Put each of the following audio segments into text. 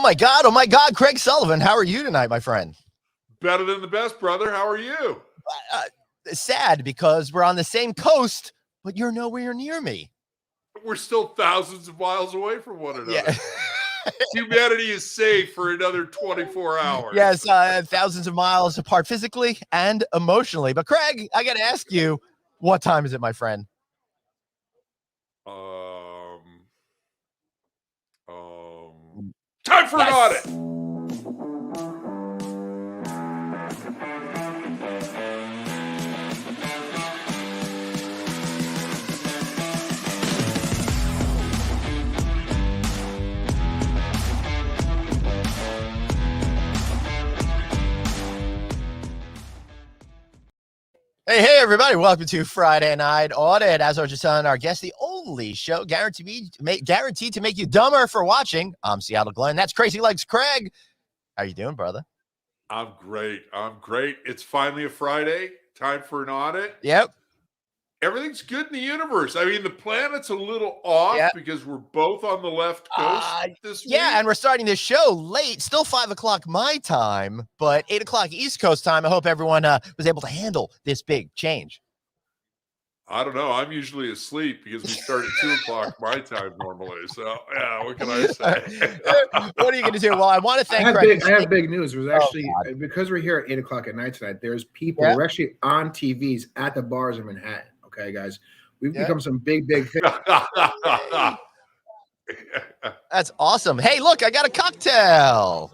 Oh my God, Craig Sullivan, how are you tonight, my friend? Better than the best, brother. How are you? Sad because we're on the same coast, but you're nowhere near me. We're still thousands of miles away from one another. Yeah. Humanity is safe for another 24 hours. Yes, thousands of miles apart physically and emotionally. But Craig, I got to ask you, what time is it, my friend? Time for an audit. Hey, everybody. Welcome to Friday Night Audit. As I was just telling our guest, the only show guaranteed to make you dumber for watching. I'm Seattle Glenn. That's Crazy Legs Craig. How you doing, brother? I'm great. It's finally a Friday. Time for an audit. Yep. Everything's good in the universe. I mean, the planet's a little off because we're both on the left coast this week. Yeah, and we're starting this show late, still 5 o'clock my time, but 8 o'clock East Coast time. I hope everyone was able to handle this big change. I don't know. I'm usually asleep because we start at 2 o'clock my time normally. So, yeah, what can I say? What are you going to do? Well, I want to thank Craig. I have big news. It was actually, because we're here at 8 o'clock at night tonight, there's people who are actually on TVs at the bars in Manhattan. Okay, guys, we've become some big fans. That's awesome. Hey, look, I got a cocktail.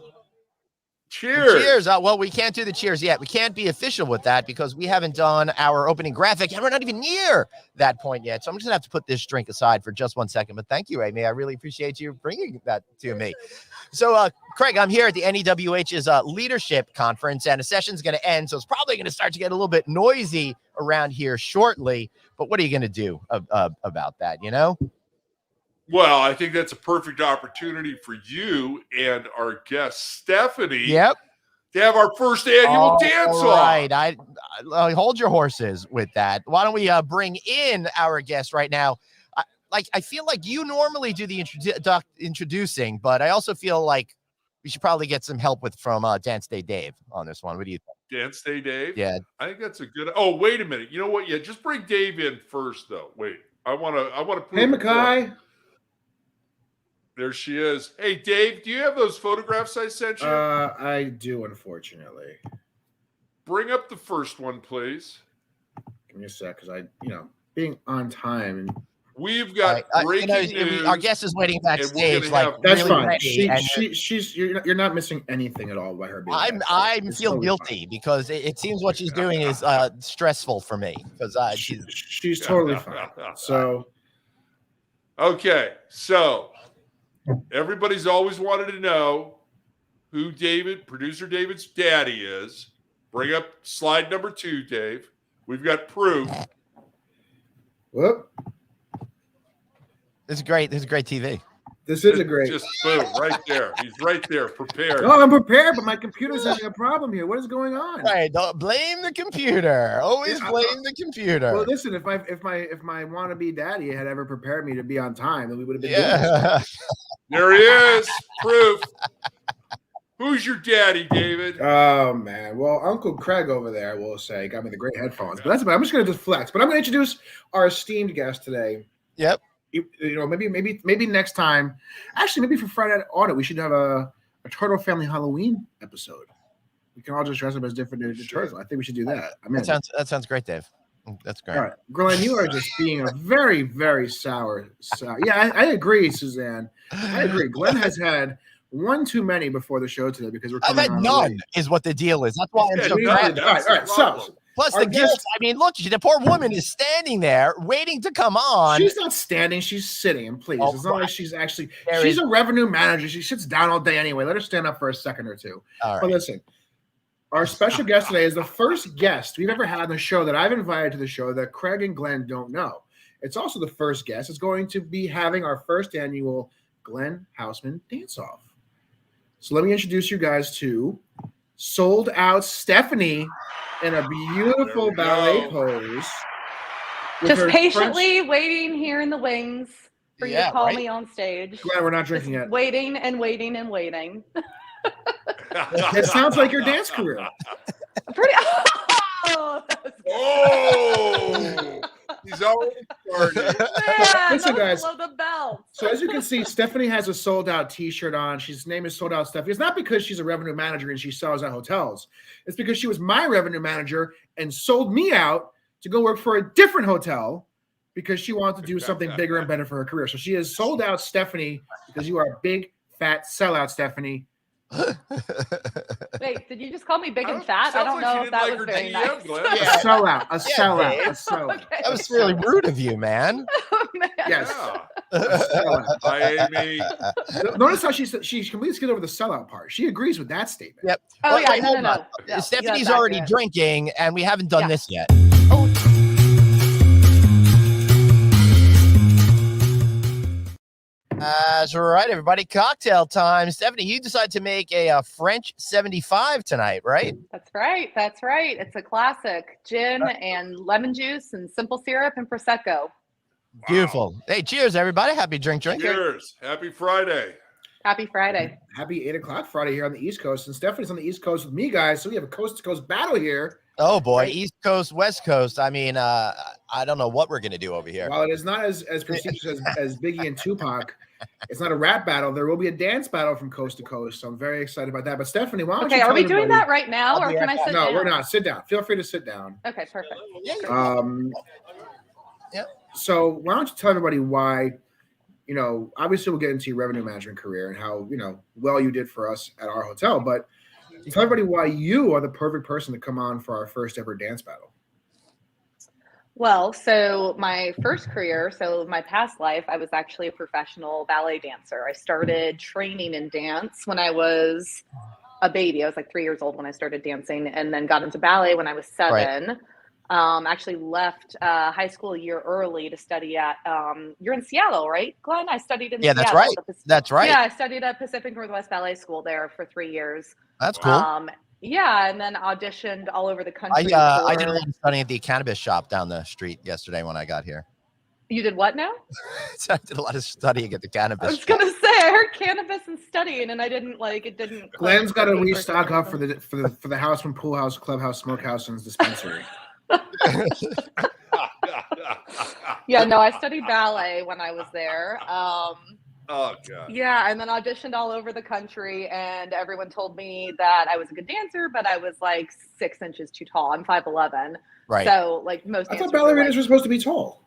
Cheers. Well, we can't do the cheers yet. We can't be official with that because we haven't done our opening graphic and we're not even near that point yet. So I'm just gonna have to put this drink aside for just 1 second. But thank you, Amy. I really appreciate you bringing that to me. So, Craig, I'm here at the NEWH's Leadership Conference, and the session's going to end. So it's probably going to start to get a little bit noisy around here shortly. But what are you going to do about that, you know? Well, I think that's a perfect opportunity for you and our guest, Stephanie, to have our first annual dance-off. Right. I hold your horses with that. Why don't we bring in our guest right now? I feel like you normally do the introducing, but I also feel like we should probably get some help from Dance Day Dave on this one. What do you think? Dance Day Dave? Yeah. I think that's a good. Oh, wait a minute. You know what? Yeah, just bring Dave in first, though. Wait, I want to. Hey, Mackay. There she is. Hey, Dave, do you have those photographs I sent you? I do, unfortunately. Bring up the first one, please. Give me a sec, because being on time and. We've got breaking news. Our guest is waiting backstage. That's fine. You're not missing anything at all by her being I feel totally guilty fine. Because it seems what she's doing is stressful for me because she's totally fine. So, okay, so everybody's always wanted to know who producer David's daddy is. Bring up slide number 2, Dave. We've got proof. Whoop. This is great. This is great TV. This is a great. Just boom, right there. He's right there, prepared. Oh, I'm prepared, but my computer's having a problem here. What is going on? Right, don't blame the computer. Always blame the computer. Well, listen, if my wannabe daddy had ever prepared me to be on time, then we would have been doing this. There he is. Proof. Who's your daddy, David? Oh man, well, Uncle Craig over there, I will say, got me the great headphones. But that's about. I'm just going to deflect. But I'm going to introduce our esteemed guest today. Yep. Maybe next time. Actually, maybe for Friday Night Audit, we should have a Turtle Family Halloween episode. We can all just dress up as different turtles. I think we should do that. I mean, that sounds great, Dave. That's great. All right, Glenn, you are just being a very, very sour. Yeah, I agree, Suzanne. I agree. Glenn has had one too many before the show today because I've had none. Is what the deal is. That's why I'm so glad. All right. So. Plus the guilt. I mean, look, the poor woman is standing there waiting to come on. She's not standing. She's sitting. And please, it's not like she's actually. She's a revenue manager. She sits down all day anyway. Let her stand up for a second or two. All right. But listen, our special guest today is the first guest we've ever had on the show that I've invited to the show that Craig and Glenn don't know. It's also the first guest. It's going to be having our first annual Glenn Hausman dance-off. So let me introduce you guys to Sold Out Stephanie in a beautiful ballet pose. Just patiently waiting here in the wings. for you to call me on stage. Glad we're not Just drinking yet. waiting and waiting and waiting. It sounds like your dance career. Pretty. Oh, He's already started. man, Listen, guys. below the belt. So as you can see, Stephanie has a sold out T-shirt on. She's name is Sold Out Stephanie. It's not because she's a revenue manager and she sells at hotels. It's because she was my revenue manager and sold me out to go work for a different hotel because she wanted to do something bigger and better for her career. So she is Sold Out Stephanie because you are a big fat sellout, Stephanie. Wait, did you just call me big and fat? I don't know if that was very nice. A sellout, a sellout, a sellout. Okay. That was really rude of you, man. Oh, man. Yes. Yeah. Hi, Amy. Notice how she completely skipped over the sellout part. She agrees with that statement. Yep. Oh, yeah, wait, no. hold on. Yeah, Stephanie's you got already that, drinking, and we haven't done this yet. Oh, That's right, everybody. Cocktail time. Stephanie, you decided to make a French 75 tonight, right? that's right. That's right. It's a classic. Gin and lemon juice and simple syrup and Prosecco. Beautiful. Hey, cheers, everybody. Happy drink. Cheers. Happy Friday. Happy Friday. Happy 8 o'clock Friday here on the East Coast. And Stephanie's on the East Coast with me, guys. So we have a coast-to-coast battle here. Oh, boy. Right. East Coast, West Coast. I mean, I don't know what we're going to do over here. While it is not as prestigious as Biggie and Tupac, it's not a rap battle. There will be a dance battle from coast to coast. So I'm very excited about that. But Stephanie, why don't you Okay, tell are we doing everybody- that right now, or can I sit No, down? we're not. Sit down. Feel free to sit down. Okay, perfect. Yep. So why don't you tell everybody why, obviously we'll get into your revenue management career and how, well you did for us at our hotel, but tell everybody why you are the perfect person to come on for our first ever dance battle. Well, so my first career, so my past life, I was actually a professional ballet dancer. I started training in dance when I was a baby. I was like 3 years old when I started dancing, and then got into ballet when I was 7. Actually left high school a year early to study at, you're in Seattle, right, Glenn? I studied in Seattle. That's right. That's right. Yeah, I studied at Pacific Northwest Ballet School there for 3 years. That's cool. Yeah, and then auditioned all over the country. I did a lot of studying at the cannabis shop down the street yesterday when I got here. You did what now? So I did a lot of studying at the cannabis I was shop. gonna say I heard cannabis and studying, and I didn't like it. Didn't. Glenn's got to restock up for the Houseman Pool House, Clubhouse, Smokehouse, and dispensary. Yeah, no, I studied ballet when I was there. Oh, God. Yeah, and then auditioned all over the country, and everyone told me that I was a good dancer, but I was like 6 inches too tall. I'm 5'11". Right. So like most I dancers thought are, ballerinas like, were supposed to be tall.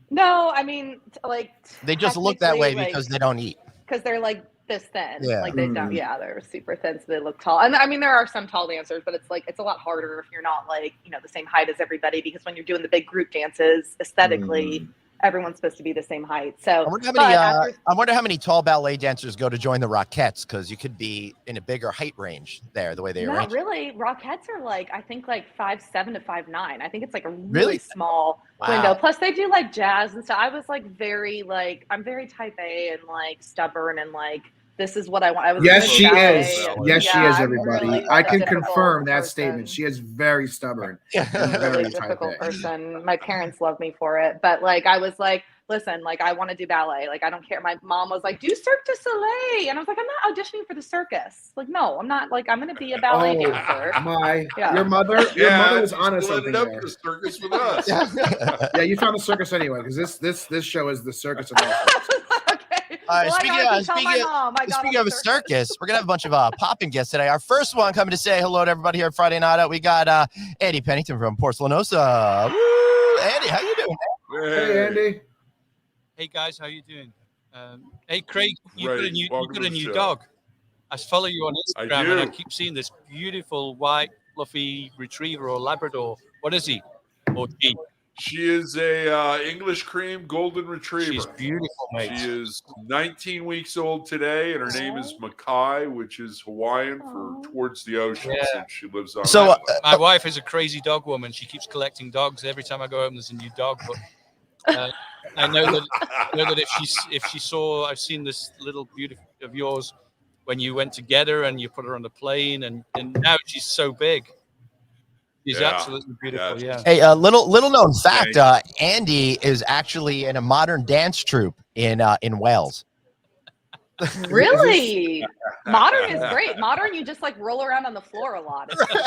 No, I mean like They just look that way technically, because they don't eat. because they're like this thin. Yeah. Like they don't. Yeah, they're super thin, so they look tall. And I mean, there are some tall dancers, but it's like it's a lot harder if you're not like the same height as everybody, because when you're doing the big group dances, aesthetically, everyone's supposed to be the same height. So I wonder how many tall ballet dancers go to join the Rockettes, because you could be in a bigger height range there, the way they arrange. Not really. Rockettes are like, I think like 5'7" to 5'9". I think it's like a really small window. Plus they do like jazz and stuff. I was like I'm very type A and like stubborn and like, this is what I want. I was Yes, she ballet, is. and, Yes, she is, I'm everybody. really, I like, can a difficult confirm that person. statement. She is very stubborn. I'm a Very really type difficult A. person. My parents love me for it, but like I was like, listen, like I want to do ballet. Like I don't care. My mom was like, do Cirque du Soleil, and I was like, I'm not auditioning for the circus. Like no, I'm not. Like I'm going to be a ballet dancer. Your mother was onto something up there. the circus with us. Yeah, you found the circus anyway, because this show is the circus of all circus. Speaking of a circus, we're gonna have a bunch of popping guests today. Our first one coming to say hello to everybody here at Friday Night Out. We got Andy Pennington from Porcelanosa. Woo! Andy, how you doing? Hey, Andy. Hey guys, how you doing? Hey Craig, you Great. got a new, Welcome you got a to the new show. dog. I follow you on I Instagram and I do. keep seeing this beautiful white fluffy retriever or Labrador. What is he? Or she? She is a English cream golden retriever. She's beautiful, mate. She is 19 weeks old today, and her name is Makai, which is Hawaiian for towards the ocean. Yeah. Since she lives on. So, an My wife is a crazy dog woman. She keeps collecting dogs. Every time I go home, there's a new dog. But I know that if she saw, I've seen this little beauty of yours when you went together and you put her on the plane, and now she's so big. She's Yeah. absolutely beautiful. Yeah. Hey, little known fact: Andy is actually in a modern dance troupe in Wales. Really? Modern is great. Modern, you just like roll around on the floor a lot. It's really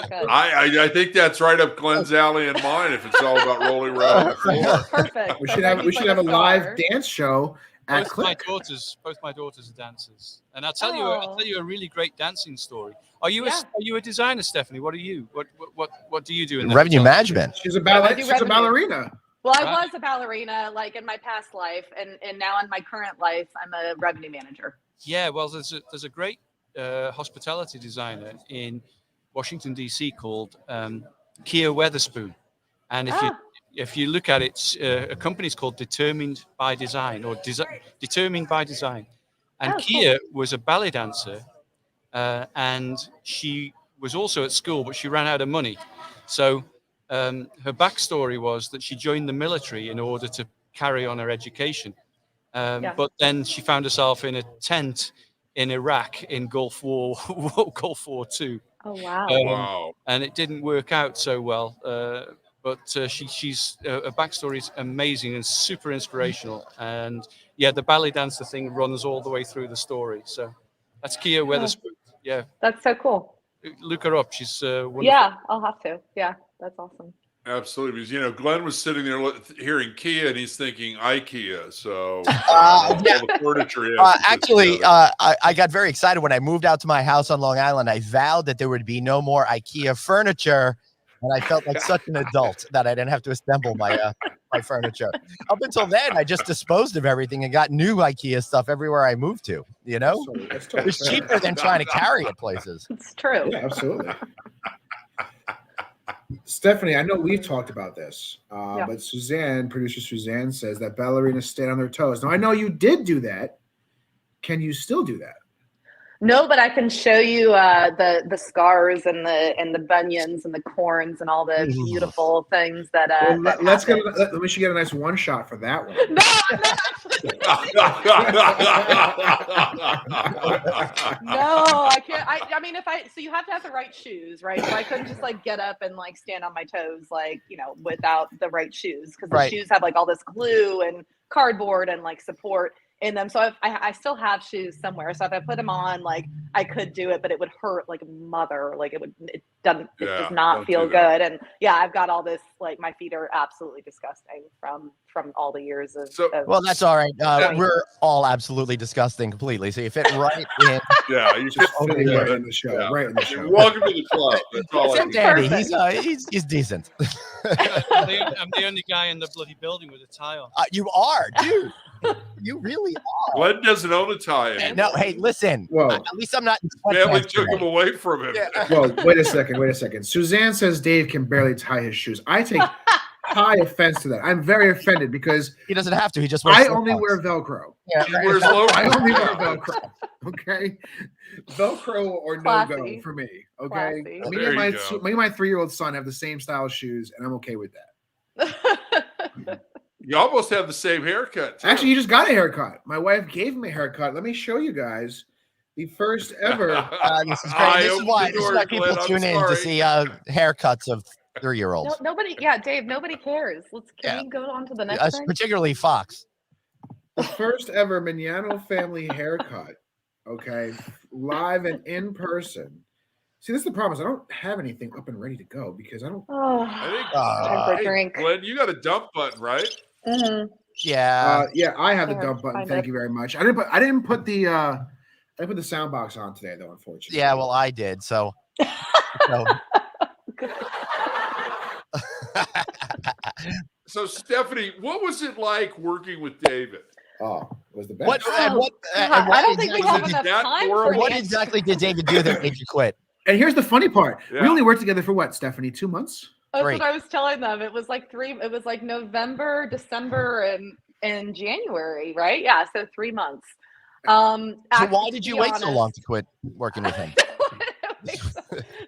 good. I think that's right up Glenn's alley and mine. If it's all about rolling around on the floor. Perfect. We So should then have he's like a star. live dance show at Both my Click. daughters are dancers, and I'll tell Oh. you a really great dancing story. Are you a designer, Stephanie? What are you? What do you do in the Revenue hotel? management. She's a ballet. I do She's a revenue. ballerina. Well, I Right. was a ballerina like in my past life, and now in my current life, I'm a revenue manager. Yeah, well, there's a great hospitality designer in Washington D.C. called Kia Weatherspoon, and if you look at it, a company's called Determined by Design or Determined by Design, and Kia was a ballet dancer, and she was also at school, but she ran out of money, so her backstory was that she joined the military in order to carry on her education. But then she found herself in a tent in Iraq in Gulf War II. Oh wow! Wow. And it didn't work out so well. But she's her backstory is amazing and super inspirational. And yeah, the ballet dancer thing runs all the way through the story. So that's Kia Weatherspoon. Yeah, That's so cool. look her up. She's wonderful. Yeah, I'll have to. Yeah, that's awesome. Absolutely, because Glenn was sitting there hearing Kia, and he's thinking IKEA. So Yeah. all the furniture. Actually, I got very excited when I moved out to my house on Long Island. I vowed that there would be no more IKEA furniture, and I felt like such an adult that I didn't have to assemble my my furniture. Up until then, I just disposed of everything and got new IKEA stuff everywhere I moved to. That's totally It was fair. cheaper than trying to carry it places. It's true. Yeah, absolutely. Stephanie, I know we've talked about this, but producer Suzanne says that ballerinas stand on their toes. Now, I know you did do that. Can you still do that? No, but I can show you the scars and the bunions and the corns and all the beautiful things that. Well, let me get a nice one shot for that one. No, I'm not actually. No, I can't. I mean, so you have to have the right shoes, right? So I couldn't just like get up and like stand on my toes, like, without the right shoes, because the shoes have like all this glue and cardboard and like support in them. So I still have shoes somewhere. So if I put them on, like I could do it, but it would hurt like a mother. Like it does not feel good. And yeah, I've got all this, like my feet are absolutely disgusting from all the years of. Well, that's all right. We're all absolutely disgusting completely. So you fit right in. Yeah, you fit right in the show. Yeah. Right in the show. Welcome to the club. That's all I Danny. He's decent. I'm the only guy in the bloody building with a tie on. You are, dude. You really are. Glenn doesn't own a tie anymore. No, hey, listen. Whoa. At least I'm not. Family took him away from him. Yeah. Well, wait a second. Suzanne says Dave can barely tie his shoes. I take high offense to that. I'm very offended because he doesn't have to. He just wears. I only wear Velcro. Yeah, He wears low. I only wear Velcro. Okay, Velcro or no go for me. Okay, Classy. me and my 3-year-old son have the same style shoes, and I'm okay with that. You almost have the same haircut, too. Actually, you just got a haircut. My wife gave me a haircut. Let me show you guys the first ever. This is great. This is why people tune in to see haircuts of 3-year-olds. Nobody, Dave. Nobody cares. Can we go on to the next thing? Particularly Fox. The first ever Mignano family haircut. Okay, live and in person. See, this is the problem. Is I don't have anything up and ready to go because I don't. I think. Time for a drink. Glenn, you got a dump button, right? Mm-hmm. Yeah. Yeah, I have the dump button. Thank you very much. I didn't put the sound box on today though, unfortunately. Yeah, well, I did. So. So, Stephanie, what was it like working with David? Oh, it was the best. What I don't think we have enough time for what it. exactly did David do that made you quit? And here's the funny part. Yeah. We only worked together for what, Stephanie? 2 months? That's Great. what I was telling them. It was like November, December, and January, right? Yeah, so 3 months. So why did you wait so long to quit working with him?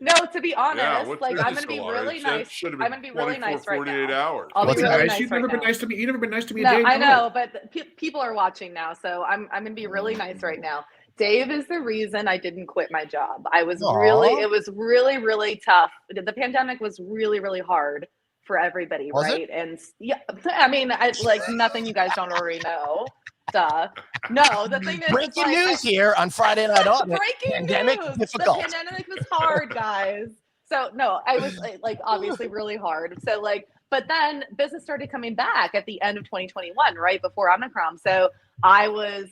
No, to be honest, I'm going to be really nice. I'm going to be really nice right 48 now. hours. I'll be really nice You've right never been now. nice to me. You've never been nice to me. No, a day in I your life. know, but people are watching now, so I'm going to be really nice right now. Dave is the reason I didn't quit my job. It was really, really tough. The pandemic was really, really hard for everybody, Was right? And yeah, I mean, like nothing you guys don't already know. Duh. No, the thing is, Breaking news here on Friday Night Audit. breaking Pandemic news. difficult. The pandemic was hard, guys. So no, I was like obviously really hard. So like, but then business started coming back at the end of 2021, right before Omicron. So I was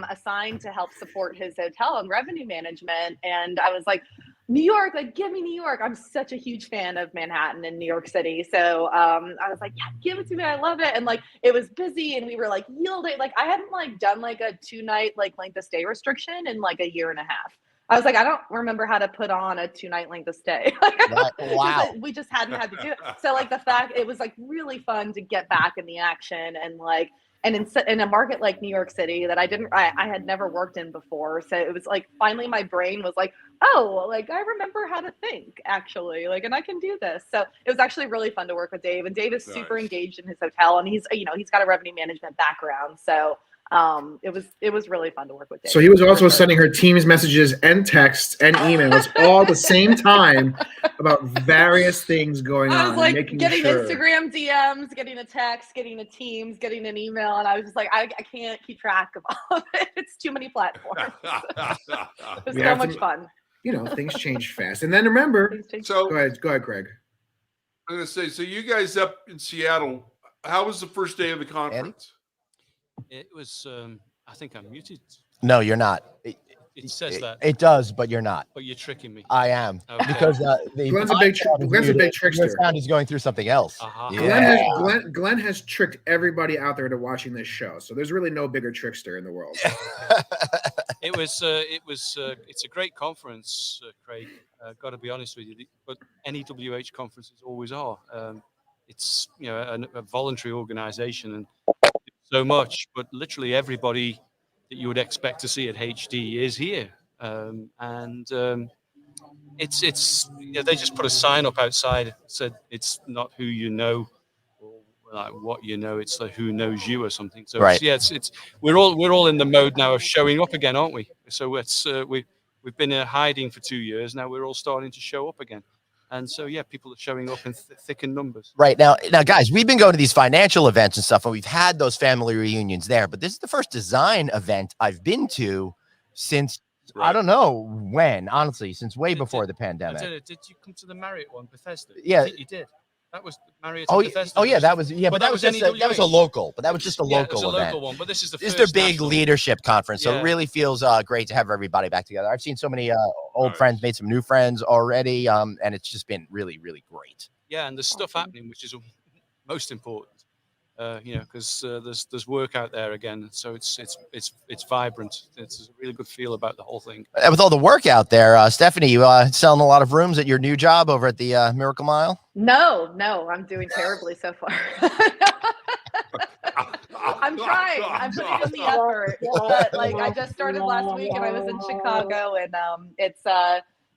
assigned to help support his hotel and revenue management, and I was like, New York, like give me New York. I'm such a huge fan of Manhattan and New York City. So I was like, yeah, give it to me. I love it. And like it was busy and we were like yielding. Like I hadn't like done like a 2-night like length of stay restriction in like a year and a half. I was like, I don't remember how to put on a 2-night length of stay. Wow. We just hadn't had to do it. So like the fact it was like really fun to get back in the action and like, and in a market like New York City that I had never worked in before. So it was like, finally my brain was like, oh, like I remember how to think actually, like, and I can do this. So it was actually really fun to work with Dave, and Dave is super engaged in his hotel, and he's got a revenue management background. So it was really fun to work with Dave. So he was also sending her Teams messages and texts and emails all at the same time about various things going on. I was like getting Instagram DMs, getting a text, getting a Teams, getting an email, and I was just like, I can't keep track of all of it. It's too many platforms. It was so much fun. Things change fast. And then remember, so go ahead, Craig. I'm going to say, so you guys up in Seattle, how was the first day of the conference? It was, I think I'm muted. No, you're not. It says that. It does, but you're not. But you're tricking me. I am. Okay. Because Glenn's a big trickster. Your sound is going through something else. Glenn has tricked everybody out there to watching this show. So there's really no bigger trickster in the world. It's a great conference, Craig. Got to be honest with you, but NEWH conferences always are. It's a voluntary organization and so much, but literally everybody that you would expect to see at HD is here, it's they just put a sign up outside that said it's not who you know or like what you know, it's like who knows you or something. So right. it's we're all in the mode now of showing up again, aren't we? So it's we've been hiding for 2 years now. We're all starting to show up again. And so, people are showing up in thick in numbers. Right. Now, guys, we've been going to these financial events and stuff, and we've had those family reunions there. But this is the first design event I've been to since, I don't know when, honestly, since way before the pandemic. Did you come to the Marriott one, Bethesda? Yeah. I think you did. That was Marriott Bethesda. Oh, yeah, that was, but that was a local, but that was just a local event. Local one, but this is their big leadership conference. So it really feels great to have everybody back together. I've seen so many old friends, made some new friends already. And it's just been really, really great. Yeah. And there's stuff happening, which is most important, because there's work out there again. So it's vibrant. It's a really good feel about the whole thing. With all the work out there, Stephanie, you selling a lot of rooms at your new job over at the Miracle Mile? No, I'm doing terribly so far. I'm trying. I'm putting in the effort. But like I just started last week and I was in Chicago, and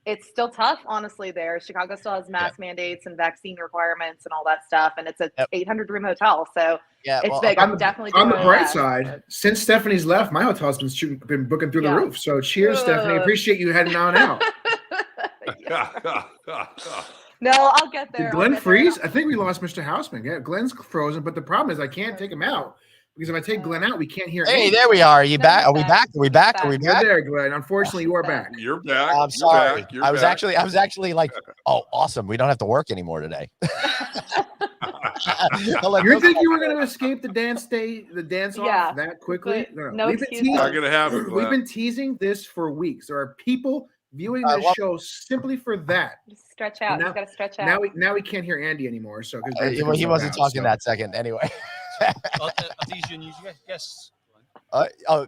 it's still tough, honestly, there. Chicago still has mask mandates and vaccine requirements and all that stuff, and it's a 800-room hotel, so it's big. I'm definitely doing on the bright side. Since Stephanie's left, my hotel's been booking through the roof. So cheers, Stephanie. Appreciate you heading on out. No, I'll get there. Did Glenn freeze? I think we lost Mr. Houseman. Yeah, Glenn's frozen, but the problem is I can't take him out. Because if I take Glenn out, we can't hear anything. Hey, there we are. Are you back? Are we back? Are we back? Are we back? You're there, Glenn. Unfortunately, you are back. You're back. I'm sorry. I was actually like, oh, awesome. We don't have to work anymore today. You think you were going to escape the dance off that quickly? No excuse. Not going to happen. We've been teasing this for weeks. There are people viewing this show simply for that. Just stretch out. You got to stretch out. Now we can't hear Andy anymore. So he wasn't talking that second anyway. Are these your new guests?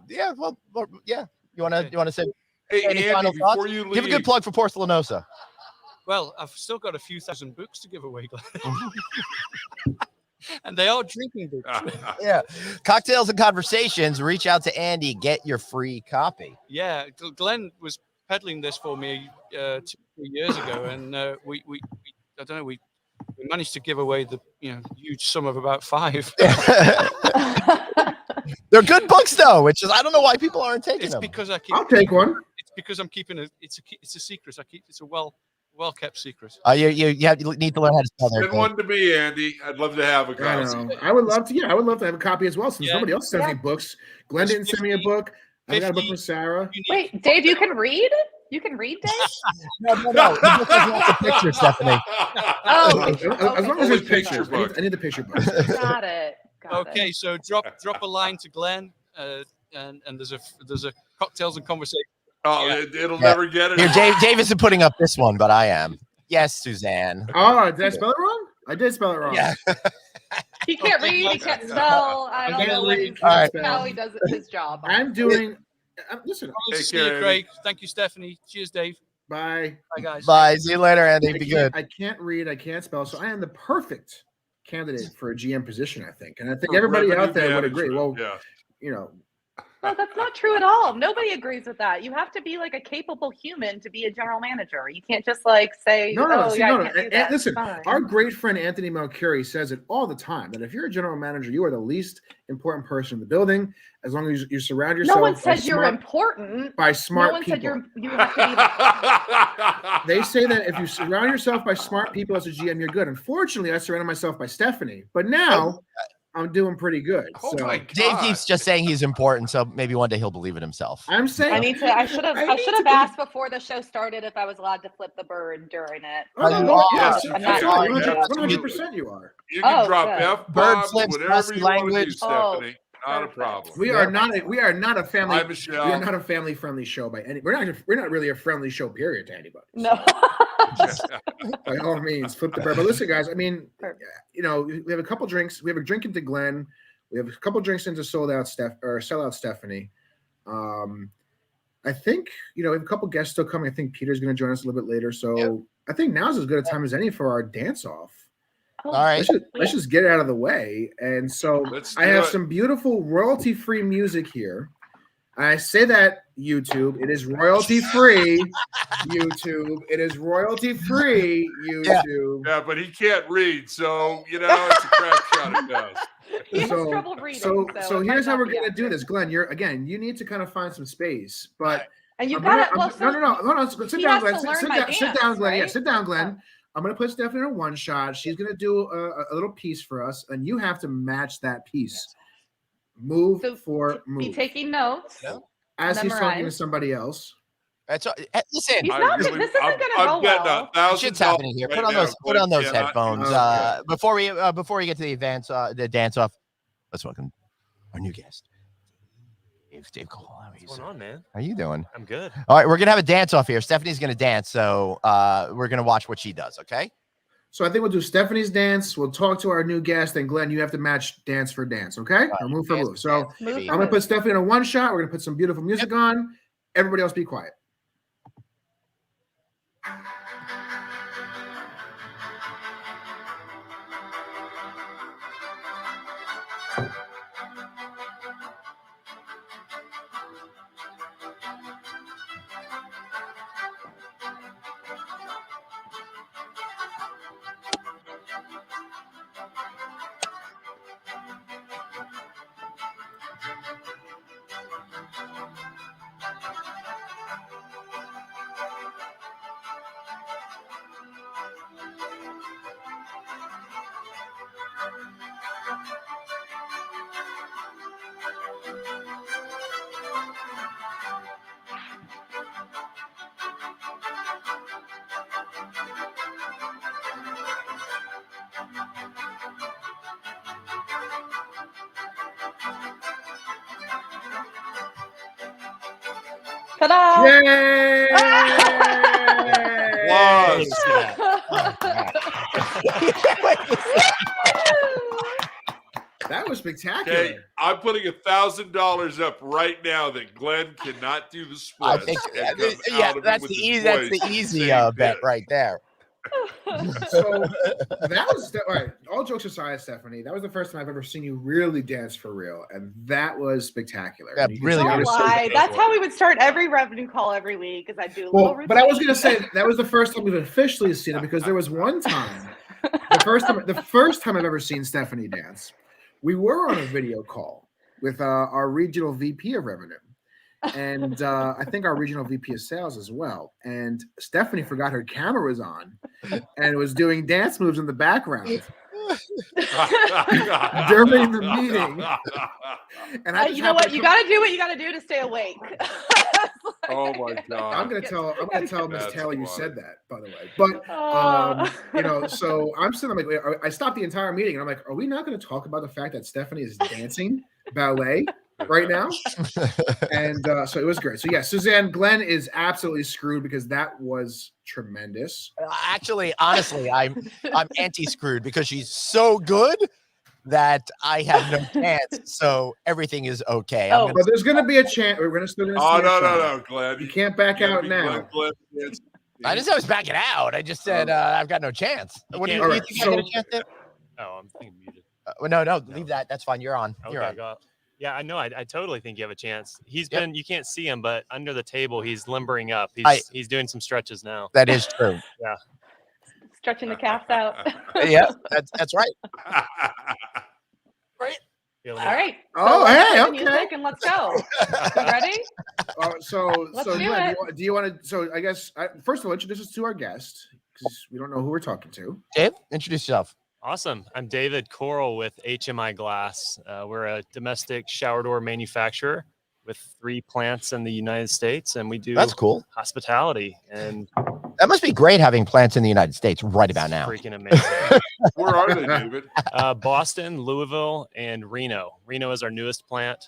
Yeah. Well, yeah. You want to say? Hey, Andy, before you leave, give a good plug for Porcelanosa. Well, I've still got a few thousand books to give away, Glenn. And they are drinking books. Yeah. Cocktails and Conversations. Reach out to Andy. Get your free copy. Yeah. Glenn was peddling this for me 2-3 years ago, and we I don't know, we managed to give away the huge sum of about 5. They're good books though, which is I don't know why people aren't taking It's them. because I keep. I'll take one. It's because I'm keeping it. It's a secret. It's a well kept secret. You need to learn how to spell their Send book. one to me, Andy. I'd love to have a I copy. know. I would love to. Yeah, I would love to have a copy as well. Since Yeah. nobody else sends me books. Glenn didn't send me a book. I got a book from Sarah. Wait, Dave, you can read? You can read, Dave? No. The book doesn't have the picture, Stephanie. Oh, As long as Only there's picture pictures. book. I need the picture book. got it. Okay, so drop a line to Glenn, and there's a cocktails and conversation. Oh, it'll never get it. Here, Dave isn't putting up this one, but I am. Yes, Suzanne. Oh, did I spell it wrong? I did spell it wrong. Yeah. He can't read. He can't spell. I don't know what All right. how he does his job. I'm doing. Listen. Nice to see you, care, Craig. Thank you, Stephanie. Cheers, Dave. Bye. Bye, guys. Bye. See you later, Andy. Be good. I can't read. I can't spell. So I am the perfect candidate for a GM position, I think. And I think everybody out there would agree. Well, you know. No, that's not true at all. Nobody agrees with that. You have to be like a capable human to be a general manager. You can't just like say, No. I can't do that. Listen, Fine. our great friend Anthony Malcurie says it all the time that if you're a general manager, you are the least important person in the building. As long as you surround yourself. No one said you're important. By smart no one people. said you have to be. They say that if you surround yourself by smart people as a GM, you're good. Unfortunately, I surrounded myself by Stephanie, but now I'm doing pretty good. Oh so my God. Dave keeps just saying he's important, so maybe one day he'll believe it himself. I'm saying I should have asked before the show started if I was allowed to flip the bird during it. Oh, you no, are. yes, I'm not absolutely, going to. 100% you are. You can Oh, drop good. F-bombs, Bird flips, whatever fussy you want to do, language. Stephanie. Not a perfect. problem. We are not a family. Hi, Michelle. We are not a family friendly show by any. We're not really a friendly show. Period to anybody. No. By all means, flip the bird. But listen, guys. I mean, Perfect. you know, we have a couple drinks. We have a drink into Glenn. We have a couple drinks into sellout Stephanie. I think we have a couple guests still coming. I think Peter's going to join us a little bit later. So I think now's as good a time as any for our dance off. Oh, All right. Let's just get it out of the way. And so I have some beautiful royalty-free music here. I say that YouTube, it is royalty-free. YouTube, it is royalty-free. YouTube. Yeah, but he can't read, so it's a crap shot it does. He has trouble reading. So it here's might how not we're be gonna do accurate. this, Glenn. You need to kind of find some space, but And you I'm got gonna- it. no. Hold on. Sit he down, has Glenn. to learn Sit my down, dance, Glenn. Yeah, right? sit down, Glenn. I'm gonna put Stephanie in a one shot. She's gonna do a little piece for us, and you have to match that piece. Move for move. Be taking notes. Yeah. As he's talking to memorize. somebody else. That's listen. He's not. This isn't going to go well. Shit's happening here. Put on those headphones. Before we get to the the dance off, let's welcome our new guest, Dave Cole. What's going on, man? How you doing? I'm good. All right, we're gonna have a dance off here. Stephanie's gonna dance, so we're gonna watch what she does. Okay. So I think we'll do Stephanie's dance. We'll talk to our new guest, and Glenn, you have to match dance for dance, okay? Or move for move. So I'm gonna put Stephanie in a one shot. We're gonna put some beautiful music on. Everybody else, be quiet. Ta-da! Yay! That was spectacular. Okay, I'm putting $1,000 up right now that Glenn cannot do the split. I think, that's the easy bet right there. So that was all right. All jokes aside, Stephanie, that was the first time I've ever seen you really dance for real, and that was spectacular. Yeah, really. Don't lie. That's how we would start every revenue call every week. Because I do. But I was going to say that was the first time we've officially seen it because there was one time, the first time I've ever seen Stephanie dance. We were on a video call, with our regional VP of revenue. And I think our regional VP of sales as well. And Stephanie forgot her camera was on and was doing dance moves in the background during the meeting. And you know what? You got to do what you got to do to stay awake. Oh my God! I'm gonna tell Miss Taylor you said that, by the way. But you know, so I'm sitting there like, I stopped the entire meeting, and I'm like, are we not going to talk about the fact that Stephanie is dancing ballet right now? And so it was great. So yeah, Suzanne, Glenn is absolutely screwed because that was tremendous. Actually, honestly, I'm anti-screwed because she's so good that I have no chance. So everything is okay. But there's going to be a chance. We're going to still. No, Glenn. You can't back out now. Glenn. I didn't say I was backing out. I just said I've got no chance. What do you think? I got a chance there? Oh, I'm thinking muted. No, leave that. That's fine. You're on. You're on. Yeah, I know. I totally think you have a chance. He's been. You can't see him, but under the table, he's limbering up. He's doing some stretches now. That is true. Yeah. Stretching the calves out. Yeah, that's right. Right. All right. Oh, hey, okay. Music and let's go. Ready? So Glenn, do you want to? So I guess first of all, introduce us to our guest because we don't know who we're talking to. Dave, introduce yourself. Awesome. I'm David Coral with HMI Glass. We're a domestic shower door manufacturer with 3 plants in the United States, and we do That's cool. Hospitality. And that must be great having plants in the United States right about now. Freaking amazing. Where are they, David? Boston, Louisville, and Reno. Reno is our newest plant.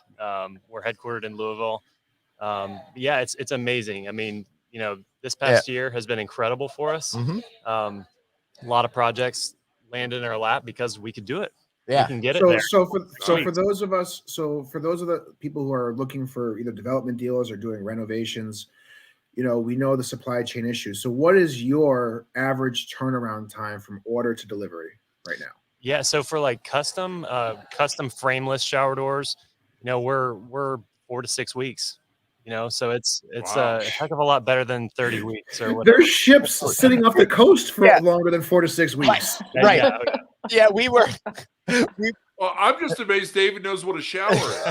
We're headquartered in Louisville. Yeah, it's amazing. I mean, you know, this past year has been incredible for us. Mm-hmm. A lot of projects landed in our lap because we could do it. Yeah, we can get it there. So for those of the people who are looking for either development deals or doing renovations, you know, we know the supply chain issues. So what is your average turnaround time from order to delivery right now? Yeah, so for like custom frameless shower doors, you know, we're 4 to 6 weeks. You know, so it's a heck of a lot better than 30 weeks or whatever. There's ships sitting off the coast for longer than 4 to 6 weeks. Right. Yeah, we were. Well, I'm just amazed David knows what a shower is.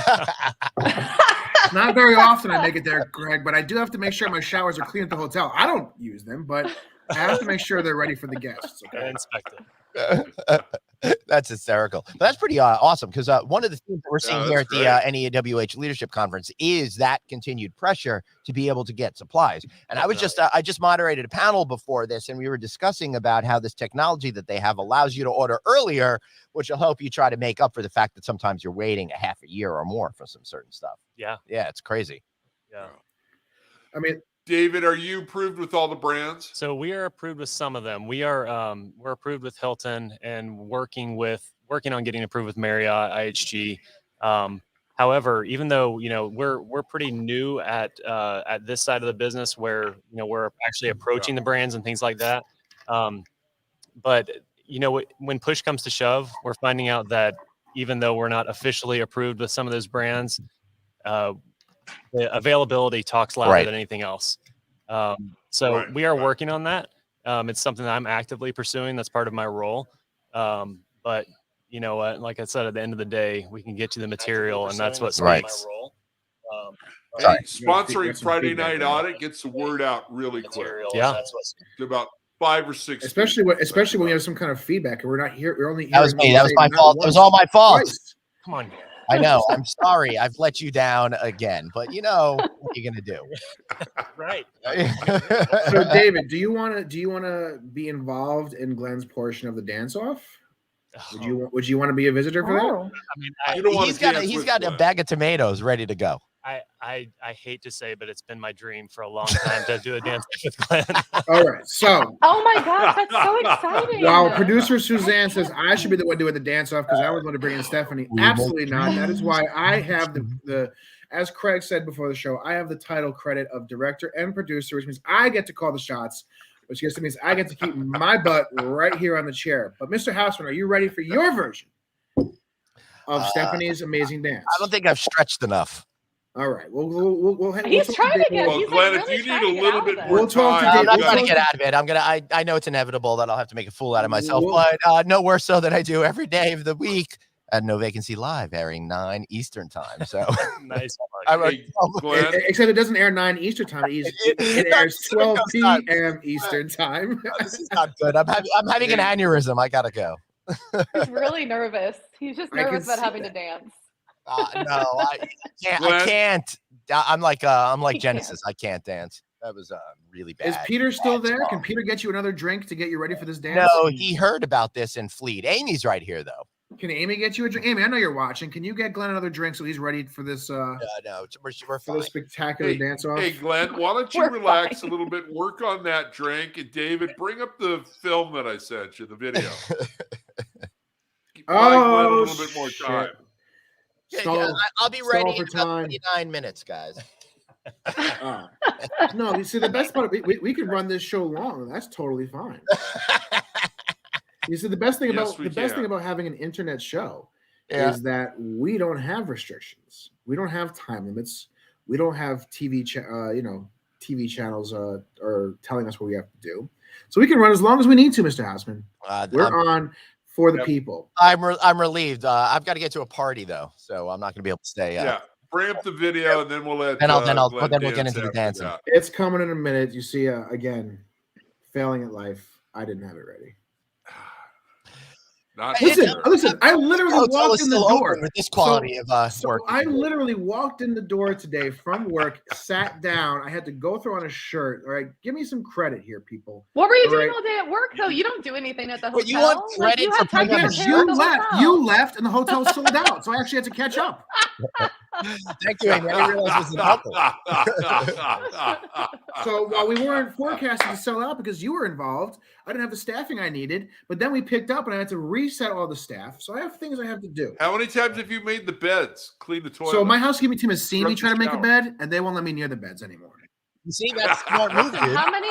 Not very often I make it there, Greg, but I do have to make sure my showers are clean at the hotel. I don't use them, but I have to make sure they're ready for the guests. Okay? Inspect it. That's hysterical. But that's pretty awesome because one of the things that we're seeing here at the NEWH Leadership Conference is that continued pressure to be able to get supplies. And I just moderated a panel before this, and we were discussing about how this technology that they have allows you to order earlier, which will help you try to make up for the fact that sometimes you're waiting a half a year or more for some certain stuff. Yeah, it's crazy. Yeah, I mean, David, are you approved with all the brands? So we are approved with some of them. We're approved with Hilton and working on getting approved with Marriott, IHG. However, even though, you know, we're pretty new at this side of the business where, you know, we're actually approaching the brands and things like that. But, you know, when push comes to shove, we're finding out that even though we're not officially approved with some of those brands, the availability talks louder than anything else. We are working on that. It's something that I'm actively pursuing. That's part of my role. But you know what, like I said, at the end of the day, we can get you the material, and that's what speaks. Sponsoring Friday Night Audit gets the word out really quick. Yeah. To about 5 or 6 especially when we have some kind of feedback and we're not here. We're only here. That was me. That was my fault. It was all my fault. Twice. Come on. I know. I'm sorry. I've let you down again, but you know what you're gonna do. Right. So, David, do you want to be involved in Glenn's portion of the dance off? Would you want to be a visitor for that? I mean, he's got a bag of tomatoes ready to go. I hate to say, but it's been my dream for a long time to do a dance with Glenn. All right, so. Oh my gosh, that's so exciting! While producer Suzanne says I should be the one doing the dance off because I was going to bring in Stephanie. Absolutely not. That is why I have the as Craig said before the show, I have the title credit of director and producer, which means I get to call the shots, which just means I get to keep my butt right here on the chair. But Mr. Houseman, are you ready for your version of Stephanie's amazing dance? I don't think I've stretched enough. All right. We'll he's trying to get. Well, Glenn, if you need a little bit more time, I'm not trying to get out of it. I know it's inevitable that I'll have to make a fool out of myself, but no worse so than I do every day of the week. at No Vacancy Live, airing 9 Eastern time. So Nice. Hey, Glenn, Except it doesn't air 9 Eastern time. It airs 12 p.m. Eastern time. This is not good. I'm having an aneurysm. I gotta go. He's really nervous. He's just I can nervous about see having that. to dance. No, I can't. I Glenn? can't. I'm like He Genesis. I can't dance. That was really bad. Is Peter still bad there? song. Can Peter get you another drink to get you ready for this dance? No, he heard about this in Fleet. Amy's right here, though. Can Amy get you a drink? Amy, I know you're watching. Can you get Glenn another drink so he's ready for this No, we're for fine. this spectacular dance off? Hey, Glenn, why don't you We're relax fine. a little bit, work on that drink, and David, bring up the film that I sent you, the video. Buy Glenn a little bit more shit. time. I'll be stall ready for in about time. 29 minutes, guys. No, you see, the best part, we could run this show long. That's totally fine. You see, the best thing Yes, we can. having an internet show Yeah. is that we don't have restrictions. We don't have time limits. We don't have TV channels or telling us what we have to do. So we can run as long as we need to, Mr. Hausman. We're on for the people. I'm relieved. I've got to get to a party though, so I'm not going to be able to stay. Yeah, bring up the video, and then we'll let. Then we'll Glenn get dance into the after dancing. that. It's coming in a minute. You see, again, failing at life. I didn't have it ready. Not Listen, sure. listen. I literally Hotel walked is in the still door. open with this quality of So work. I literally walked in the door today from work, sat down. I had to go throw on a shirt. All right, give me some credit here, people. What were you All doing right. all day at work, though? You don't do anything at the hotel. But you want credit you for have time putting to on a Yes, prepare at you the left. hotel. You left, and the hotel sold out. So I actually had to catch up. Thank you, Amy. I didn't realize this was helpful. So while we weren't forecasting to sell out because you were involved, I didn't have the staffing I needed. But then we picked up, and I had to reset all the staff. So I have things I have to do. How many times have you made the beds, clean the toilet? So my housekeeping team has seen me Scrub try to the make a shower. bed, and they won't let me near the beds anymore. You see, that's a smart move, dude. How many?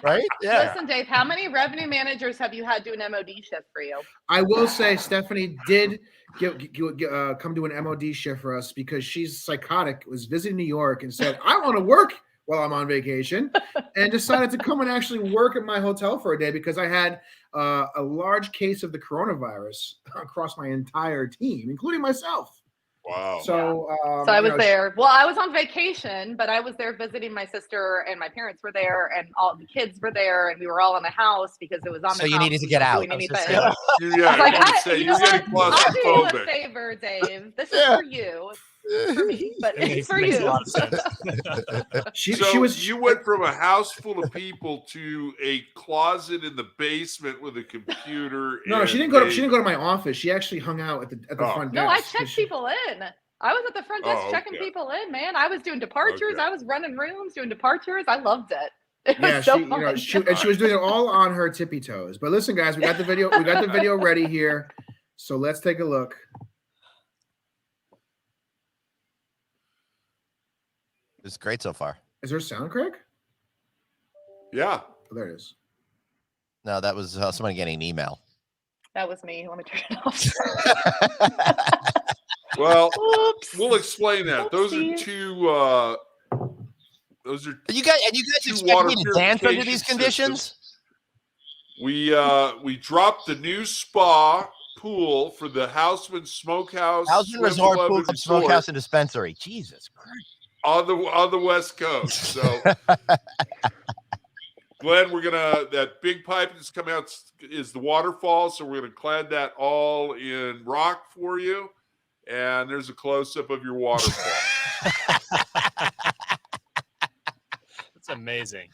Right? Yeah. Listen, Dave. How many revenue managers have you had do an MOD shift for you? I will say Stephanie did come to an MOD shift for us because she's psychotic, was visiting New York and said, I want to work while I'm on vacation, and decided to come and actually work at my hotel for a day because I had a large case of the coronavirus across my entire team, including myself. Wow. So, So I was there. Well, I was on vacation, but I was there visiting my sister, and my parents were there, and all the kids were there, and we were all in the house because it was on. So the you house. needed to We get weren't out. doing I was anything. just saying. Yeah, I was like, I say you know you're getting what? I'll do you a claustrophobic. favor, Dave. This is Yeah. for you. It's for me, but It it's for makes a you. lot of sense. You went from a house full of people to a closet in the basement with a computer. no, she didn't go. She didn't go to my office. She actually hung out at the front desk. No, I 'cause checked she- people in. I was at the front desk checking people in, man. I was doing departures. Okay. I was running rooms, doing departures. I loved it. It was Yeah, so she, fun. she was doing it all on her tippy toes. But listen, guys, we got the video. We got the video ready here. So let's take a look. It's great so far. Is there sound, Craig? Yeah. Oh, there it is. No, that was somebody getting an email. That was me. Let me turn it off. Well, Oops. we'll explain that. Those are Oopsie. two. Those are You guys two expect water me to dance under purification these conditions? systems. We dropped the new spa pool for the Houseman Smokehouse Houseman Swim Resort, Club Pool and Club, Resort Smokehouse, and Dispensary. Jesus Christ. on the West Coast. So, Glenn, that big pipe that's coming out is the waterfall. So we're gonna clad that all in rock for you, and there's a close up of your waterfall. That's amazing.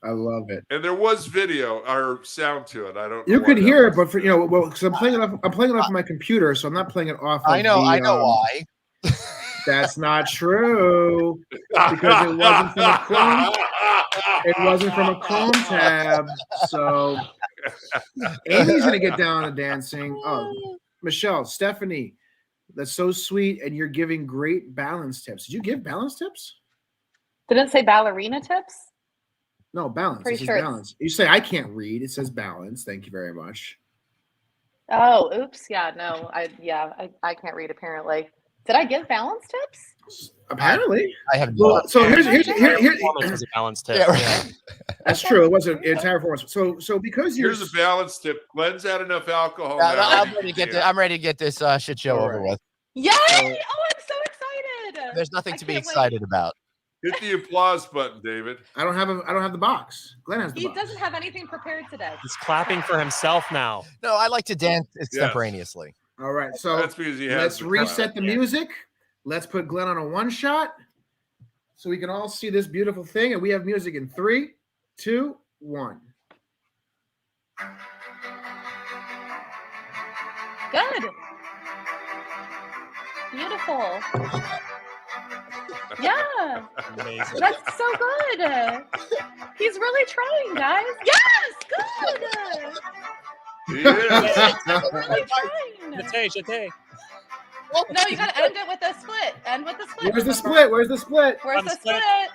I love it. And there was video or sound to it. I don't. You know could why hear that it, but for because I'm playing it off. I'm playing it off my computer, so I'm not playing it off. I know why. That's not true because it wasn't from a Chrome. It wasn't from a Chrome tab. So Amy's gonna get down to dancing. Oh, Michelle, Stephanie, that's so sweet, and you're giving great balance tips. Did you give balance tips? Didn't it say ballerina tips? No, balance. Pretty It says sure it's- balance. You say I can't read. It says balance. Thank you very much. Oh, oops. Yeah, no. I can't read apparently. Did I give balance tips? Apparently. I have no. Well, so here's Performance was a balance tip. Yeah, Yeah. that's true. It wasn't an entire performance. So because you're Here's a balance tip. Glenn's had enough alcohol. Yeah, now. I'm ready to get. I'm ready to get this shit show All over right. with. Yay! So- Oh, I'm so excited. There's nothing I to be can't wait. excited about. Hit the applause button, David. I don't have the box. Glenn has the He box. doesn't have anything prepared today. He's clapping for himself now. No, I like to dance extemporaneously. All right. So That's because he has. let's the reset the Yeah. music. Let's put Glenn on a one shot so we can all see this beautiful thing. And we have music in 3, 2, 1. Good. Beautiful. Yeah, Amazing. that's so good. He's really trying, guys. Yes, good. Yeah. He's really trying. Jete. No, you gotta end it with a split. End with the split. Where's the remember? split? Where's the split? Where's I'm the split. split?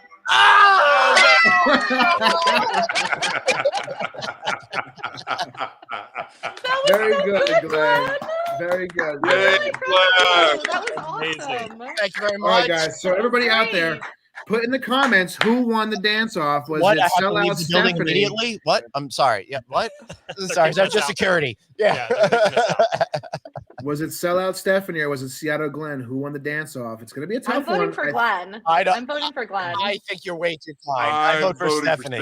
That was Very so good, Glenn. Glenn. Very good. Yay, Really proud of Glenn. you. That was Amazing. awesome. Thank you very All much. right, guys. So everybody out there, put in the comments who won the dance off. Was What? it I have to sellout leave the building Stephanie? immediately? What? I'm sorry. Yeah. What? Sorry. Is that just security? Yeah. Yeah, they're picking us Was it sellout Stephanie or was it Seattle Glenn who won the dance off? It's going to be a tough I'm voting one. for Glenn. I don't. I'm voting for Glenn. I think you're way too kind. I I'm vote for voting Stephanie.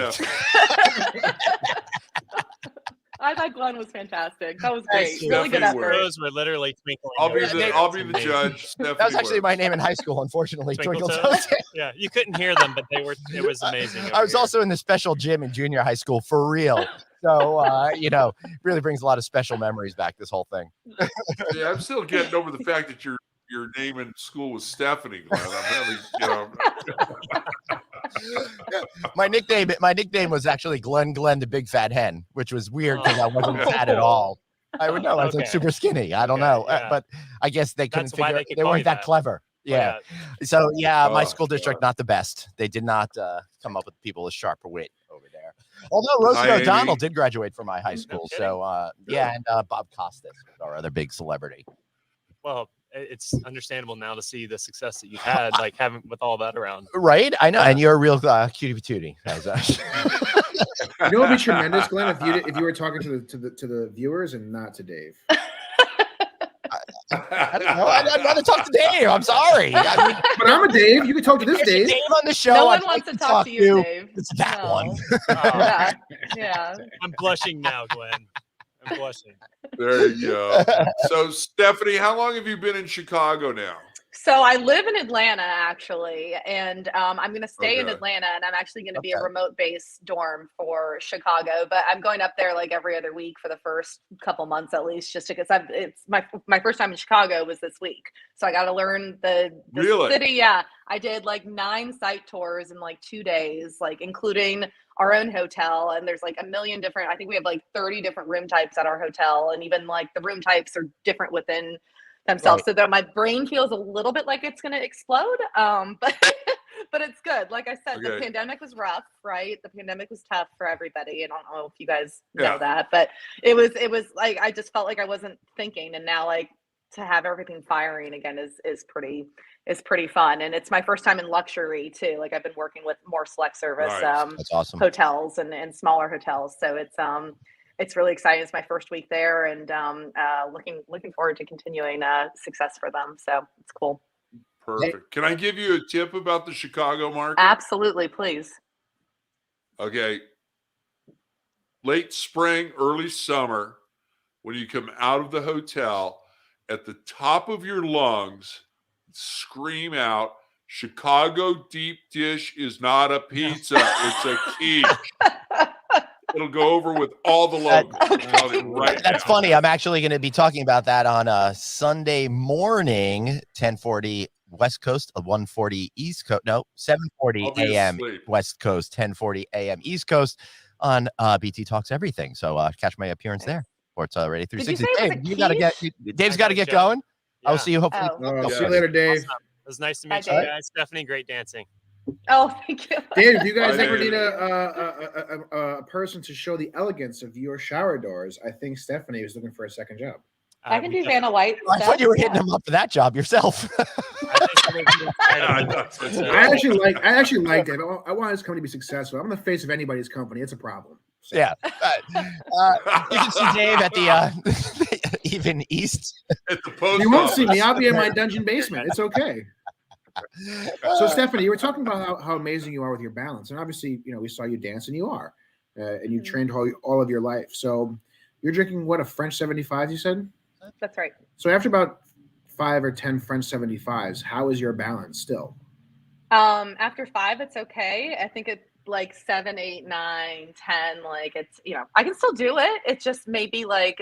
I thought Glenn was fantastic. That was Thank great. you. Really good Definitely effort. Those were literally twinkling. I'll be toes. the Amazing. judge. Stephanie That was actually wins. my name in high school. Unfortunately, Twinkle Twinkle Toes? Toes. Yeah, you couldn't hear them, but it was amazing. I was also in the special gym in junior high school for real. So really brings a lot of special memories back. This whole thing. Yeah, I'm still getting over the fact that your name in school was Stephanie, Glenn. I'm having, My nickname was actually Glenn the Big Fat Hen, which was weird because I wasn't fat at all. I would know I was like Okay. super skinny. I don't Okay, know, yeah. but I guess they couldn't That's why figure. they could They call weren't you that that. clever. Yeah. So my Oh, school district God. not the best. They did not come up with people with sharper wit over there. Although Rosie Hi, Amy. O'Donnell did graduate from my high school. kidding. So and Bob Costas was our other big celebrity. Well, it's understandable now to see the success that you've had, like having with all that around. Right? I know, and you're a real cutie patootie. You know, it would be tremendous, Glenn, if you were talking to the viewers and not to Dave. I don't know. I'd rather talk to Dave. I'm sorry. I mean, But I'm a Dave. You can talk to this there's a Dave. Dave on the show. No one I'd wants like to talk to you, Dave. It's that No. one. Oh, Yeah. I'm blushing now, Glenn. I'm blushing. there you go. So, Stephanie, how long have you been in Chicago now? So I live in Atlanta actually, and I'm going to stay in Okay. Atlanta, and I'm actually going to be a Okay. remote base dorm for Chicago. But I'm going up there like every other week for the first couple months at least, just because it's my first time in Chicago was this week, so I got to learn the Really? city. Yeah, I did like 9 site tours in like 2 days, like including our own hotel, and there's like a million different. I think we have like 30 different room types at our hotel, and even like the room types are different within themselves, Right. so that my brain feels a little bit like it's going to explode, but but it's good. Like I said, the Okay. pandemic was rough, right? The pandemic was tough for everybody, and I don't know if you guys Yeah. know that, but it was like I just felt like I wasn't thinking, and now like to have everything firing again is pretty fun, and it's my first time in luxury too. Like I've been working with more select service Nice. That's awesome. hotels and smaller hotels, so it's really exciting. It's my first week there, and looking forward to continuing success for them. So it's cool. Perfect. Can I give you a tip about the Chicago market? Absolutely, please. Okay. Late spring, early summer, when you come out of the hotel, at the top of your lungs, scream out, Chicago deep dish is not a pizza, it's a quiche. It'll go over with all the locals. I'm telling you right That's now. funny. I'm actually going to be talking about that on Sunday morning, 10:40 West Coast, 1:40 East Coast. No, 7:40 I'll be a.m. asleep. West Coast, 10:40 a.m. East Coast on BT Talks Everything. So catch my appearance there. Or it's already Did you 360. say it was Dave, a you gotta get. Dave's I got to gotta get go. going. I will Yeah. see you hopefully. Oh. See you later, Dave. Awesome. It was nice to Bye, meet you Dave. guys. Stephanie, great dancing. Oh, thank you. Dave, if you guys Bye, ever Dave. need a person to show the elegance of your shower doors, I think Stephanie is looking for a second job. I can do Vanna White. I thought you were hitting yeah. him up for that job yourself. I actually liked it. I want this company to be successful. I'm the face of anybody's company. It's a problem. So. Yeah. You can see Dave at the even east. At the post You won't office. see me. I'll be in my dungeon basement. It's okay. So, Stephanie, you were talking about how amazing you are with your balance, and obviously, we saw you dance, and you are, and you trained all of your life. So, you're drinking what, a French 75? You said. That's right. So, after about 5 or 10 French 75s, how is your balance still? After 5, it's okay. I think it's like 7, 8, 9, 10. Like it's, I can still do it. It's just maybe like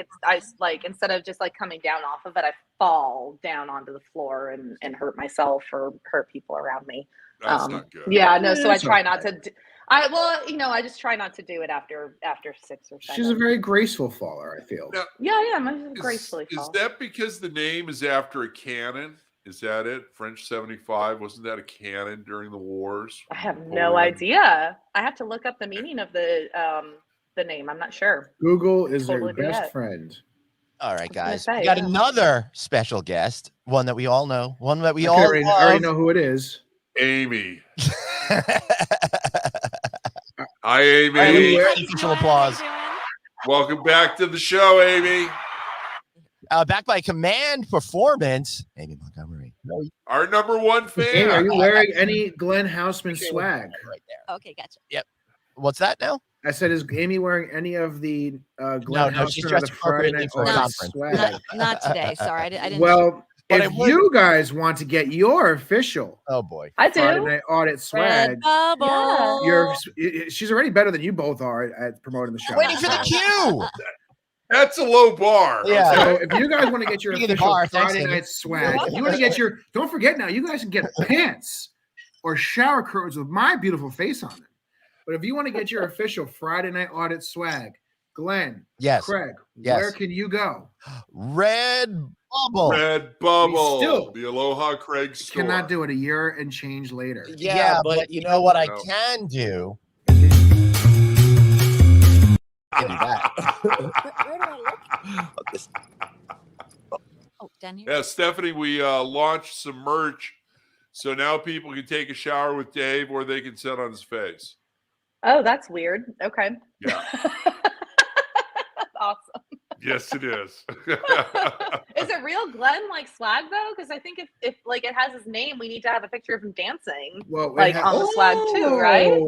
instead of just like coming down off of it, I fall down onto the floor and hurt myself or hurt people around me. That's not good. Yeah, no. So I It's try okay. not to. I just try not to do it after 6 or 7. She's a very graceful faller, I feel. Now, Yeah, I'm gracefully is fall. that because the name is after a cannon? Is that it? French 75? Wasn't that a cannon during the wars? I have no idea. I have to look up the meaning of the name. I'm not sure. Google is Totally their best forget. friend. All right, guys. say, We got yeah. another special guest, one that we all know, one that we I all already love. know who it is. Amy. Hi, Amy. All right, we need official applause. Welcome back to the show, Amy. Back by command performance, Amy Montgomery. No, Our number one fan. Amy, are you wearing any Glenn Houseman swag? right there. Okay, gotcha. What's that now? I said, is Amy wearing any of the Glenn No, she's Houseman or dressed the Friday appropriately Night for a Arts conference. swag? Not today. Sorry, I didn't. Well, But if I would- you guys want to get your official Oh boy. I Friday do. Night Audit swag, Red bubble. she's already better than you both are at promoting the show. Waiting for the cue. That's a low bar. Yeah. So if you guys want to get your Speaking of official bar, thanks, Friday Amy. night swag, if you want to get don't forget now, you guys can get pants or shower curtains with my beautiful face on them. But if you want to get your official Friday Night Audit swag, Glenn, Yes. Craig, Yes. where can you go? Red bubble. Red Bubble. still The Aloha Craig store. Cannot do it a year and change later. Yeah, but you know what I No. can do? I can do that. Where do I look? Oh, down here. Yeah, Stephanie, we launched some merch. So now people can take a shower with Dave or they can sit on his face. Oh, that's weird. Okay. Yeah. Awesome. Yes, it is. Is it real Glenn like swag though? Because I think if like it has his name, we need to have a picture of him dancing. Well, Like, on the swag too, right?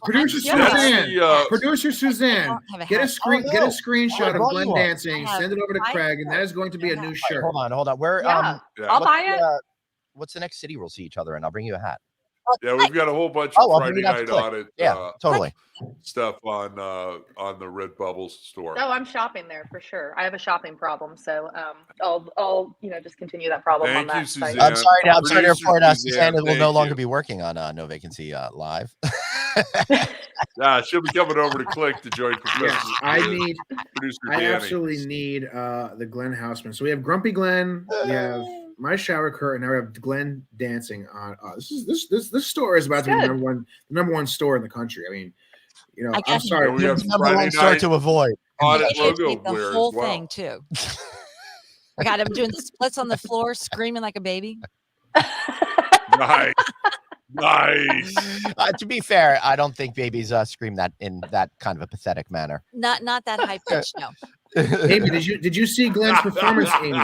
Producer Yeah. Suzanne, producer I Suzanne, don't have a get a hat. screen, Oh, get a no. screenshot Oh, of Glenn you are. dancing, I have send it over to white Craig, and that is going to be a new shirt. Hold on. Where Yeah. Yeah. I'll buy it. What's the next city we'll see each other in? I'll bring you a hat. Yeah, we've got a whole bunch Oh, of I'll bring Friday it out to night Click. audit Yeah, totally. stuff on the Red Bubble store. No, I'm shopping there for sure. I have a shopping problem, so I'll just continue that problem Thank on you, that Suzanne. site. I'm sorry to Producer report Suzanne, Suzanne will no thank longer you. be working on No Vacancy Live. Yeah, she'll be coming over to Click to join Professor. Yes, Producer I Danny. absolutely need the Glenn Houseman. So we have Grumpy Glenn, we have my shower curtain, now we have Glenn dancing on. This store is about to be the number one store in the country. I mean, I I'm guess- sorry. We have Number Friday one store night to avoid. audit Videotape logo the wear whole as well. thing too. I got him doing the splits on the floor, screaming like a baby. Nice. Nice. To be fair, I don't think babies scream that in that kind of a pathetic manner. Not that high pitch, no. Amy, did you see Glenn's performance, Amy?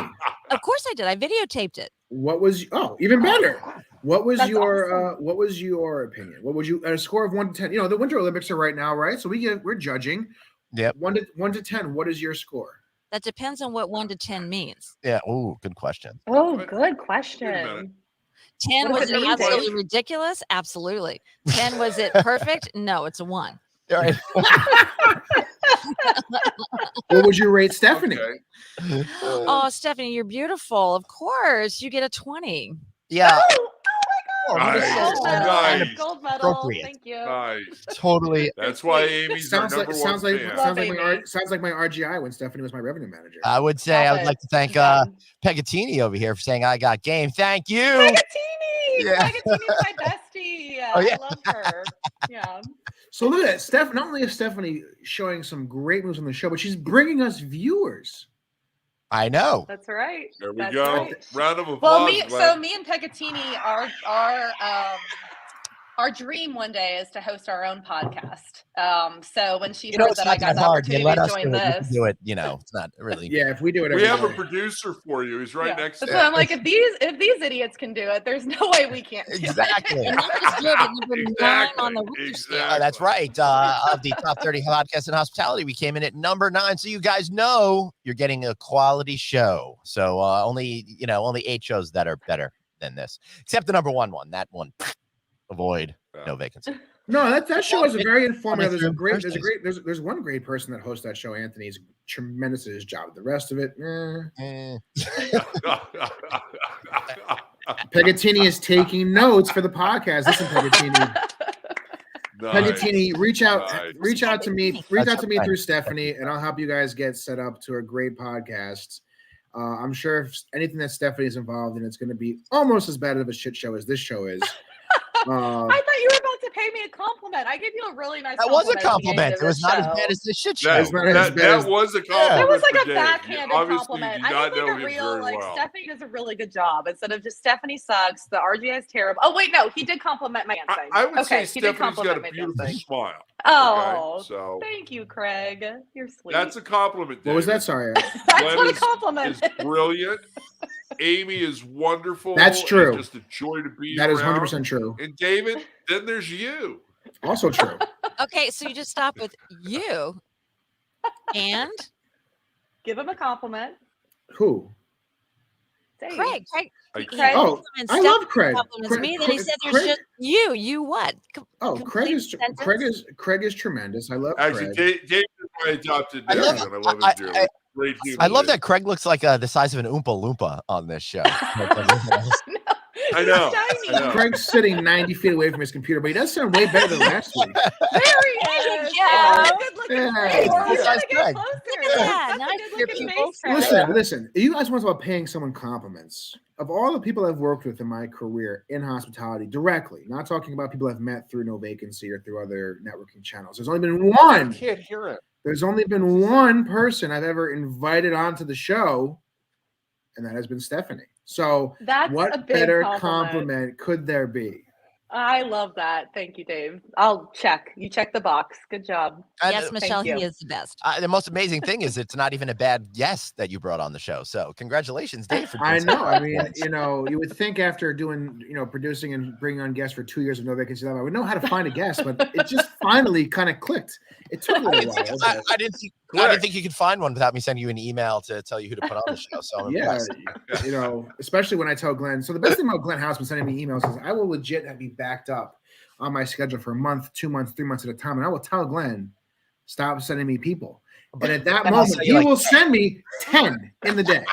Of course I did. I videotaped it. What was even better? What was That's your what was your opinion? What would you a score of 1 to 10? You know, the Winter Olympics are right now, right? So we're judging. Yep. 1 to 10. What is your score? That depends on what 1 to 10 means. Yeah. Oh, good question. Oh, But- good minute. question. 10 What was if it it really absolutely did? ridiculous? Absolutely. 10 was it perfect? No, it's a 1. All right. What would you rate Stephanie? Okay. Oh, Stephanie, you're beautiful. Of course, you get a 20. Yeah. Oh, what Nice. is gold this? medal. Nice. Gold medal. Appropriate. Thank you. Nice. Totally. That's why Amy's our number one Sounds like fan. sounds like my RGI when Stephanie was my revenue manager. I would say I Love would it. like to thank Done. Pegatini over here for saying I got game. Thank you. Pegatini. Yeah. Pegatini's my bestie. Oh, yeah. I love her. Yeah. So look at that. Not only is Stephanie showing some great moves on the show, but she's bringing us viewers. I know. That's right. There we That's go. right. Round of applause. Well, me Glenn. and Pegatini, our dream one day is to host our own podcast. So when she heard It's that not I got that the hard. You opportunity let to us join do it. You this, can do it. It's not really. Yeah, if we do it, We have a every day. producer for you. He's right next to so you. I'm like, if these idiots can do it, there's no way we can't do Exactly. And you just did it number 9 on the Exactly. Wiki scale. Exactly. That's right. Of the top 30 podcasts in hospitality, we came in at number 9. So you guys know you're getting a quality show. So only 8 shows that are better than this, except the number 1 one. That one, avoid, no vacancy. No, that show is a very informative. Thursdays. There's one great person that hosts that show. Anthony's tremendous at his job. The rest of it, Pegatini is taking notes for the podcast. Listen, Pegatini. Pegatini, reach out to me through Stephanie, and I'll help you guys get set up to a great podcast. I'm sure if anything that Stephanie's involved in, it's going to be almost as bad of a shit show as this show is. I thought you were about to pay me a compliment. I gave you a really nice. That was a compliment. compliment. It was not as bad as the shit show. That was a compliment. It was like for a Dave. backhanded Obviously, compliment. You do I not think know like a him real very well. Stephanie does a really good job instead of just Stephanie sucks. The RGI is terrible. Oh wait, no, he did compliment my dancing. I would say he did Stephanie's got a compliment my beautiful dancing. smile. Oh, okay? So thank you, Craig. You're sweet. that's a compliment. What was David. that? Sorry. That's Glenn what a compliment is brilliant. Amy is wonderful. That's true. And just a joy to be That is around. 100% true. And David, then there's you. Also true. Okay, so you just stop with you and Give him a compliment. Who? Dave. Craig. Craig. Oh, I love Craig. Compliments me. Then he said there's Craig- just you. You what? Oh, Craig is tremendous. I love Actually, Craig. David is my adopted I nephew, love- and I love him dearly. Great human I love being. that Craig looks like the size of an Oompa Loompa on this show. I know. Shiny. I know. Craig's sitting 90 feet away from his computer, but he does sound way better than last week. There he is. Yeah. Oh, good looking Yeah. face. We're It's gonna nice, get Craig. closer. Yeah, now I Good see your looking people. face, Craig. Listen. You guys want to talk about paying someone compliments. Of all the people I've worked with in my career in hospitality, directly, not talking about people I've met through No Vacancy or through other networking channels. There's only been one. I can't hear it. There's only been one person I've ever invited onto the show, and that has been Stephanie. So That's a what big better compliment. compliment could there be? I love that. Thank you, Dave. I'll check. You check the box. Good job. Yes, Michelle, he you. is the best. The most amazing thing is it's not even a bad guest that you brought on the show. So congratulations, Dave. For doing I know. so I well. mean, you would think after doing, producing and bringing on guests for 2 years of No Vacancy Live, I would know how to find a guest, but it just finally kind of clicked. It took a little while. I didn't think you could find one without me sending you an email to tell you who to put on the show. So I'm Yeah, impressed. especially when I tell Glenn. So the best thing about Glenn Houseman sending me emails is I will legit be backed up on my schedule for a month, 2 months, 3 months at a time, and I will tell Glenn, stop sending me people. And at that And I'll moment, send he you like will send me 10 in the day.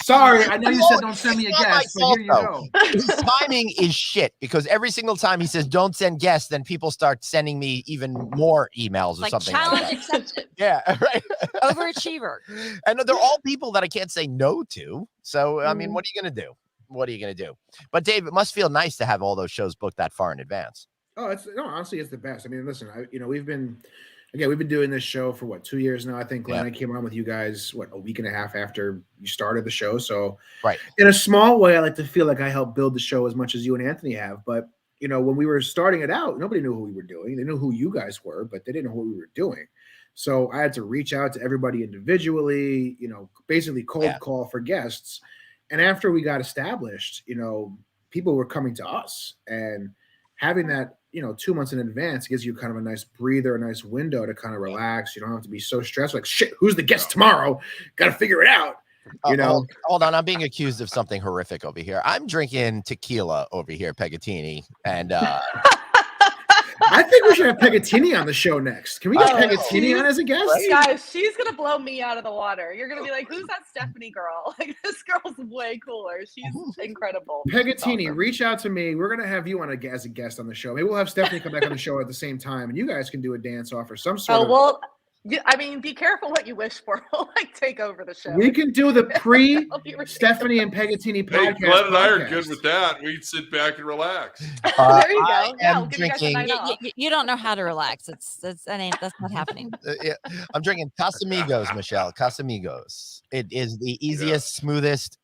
Sorry, I know you said don't send me a It's not my guest, but fault, here you go. His timing is shit because every single time he says don't send guests, then people start sending me even more emails or Like something. challenge Like that. accepted. Yeah, right. Overachiever. And they're all people that I can't say no to. So I mean, Mhm. what are you gonna do? What are you gonna do? But Dave, it must feel nice to have all those shows booked that far in advance. Oh, honestly, it's the best. I mean, listen, we've been doing this show for 2 years now. I think Glenn, I came on with you guys a week and a half after you started the show. So Right. in a small way, I like to feel like I helped build the show as much as you and Anthony have. But when we were starting it out, nobody knew who we were doing. They knew who you guys were, but they didn't know what we were doing. So I had to reach out to everybody individually, basically cold call for guests. And after we got established, people were coming to us, and having that, 2 months in advance gives you kind of a nice breather, a nice window to kind of relax. You don't have to be so stressed. Like, shit, who's the guest tomorrow? Got to figure it out. Hold on. I'm being accused of something horrific over here. I'm drinking tequila over here, Pegatini, and I think we should have Pegatini on the show next. Can we get Pegatini on as a guest? Guys, she's gonna blow me out of the water. You're gonna be like, "Who's that Stephanie girl?" Like, this girl's way cooler. She's incredible. Pegatini, Awesome. reach out to me. We're gonna have you on as a guest on the show. Maybe we'll have Stephanie come back on the show at the same time, and you guys can do a dance off or some sort of. Oh well, I mean, be careful what you wish for. We'll like take over the show. We can do the pre It'll be ridiculous. Stephanie and Pegatini Hey, podcast. Glenn and I are podcast. good with that. We can sit back and relax. There you I go. Yeah, am we'll give you guys a drinking- night off. You don't know how to relax. That's not happening. Yeah, I'm drinking Casamigos, Michelle. Casamigos. It is the easiest, smoothest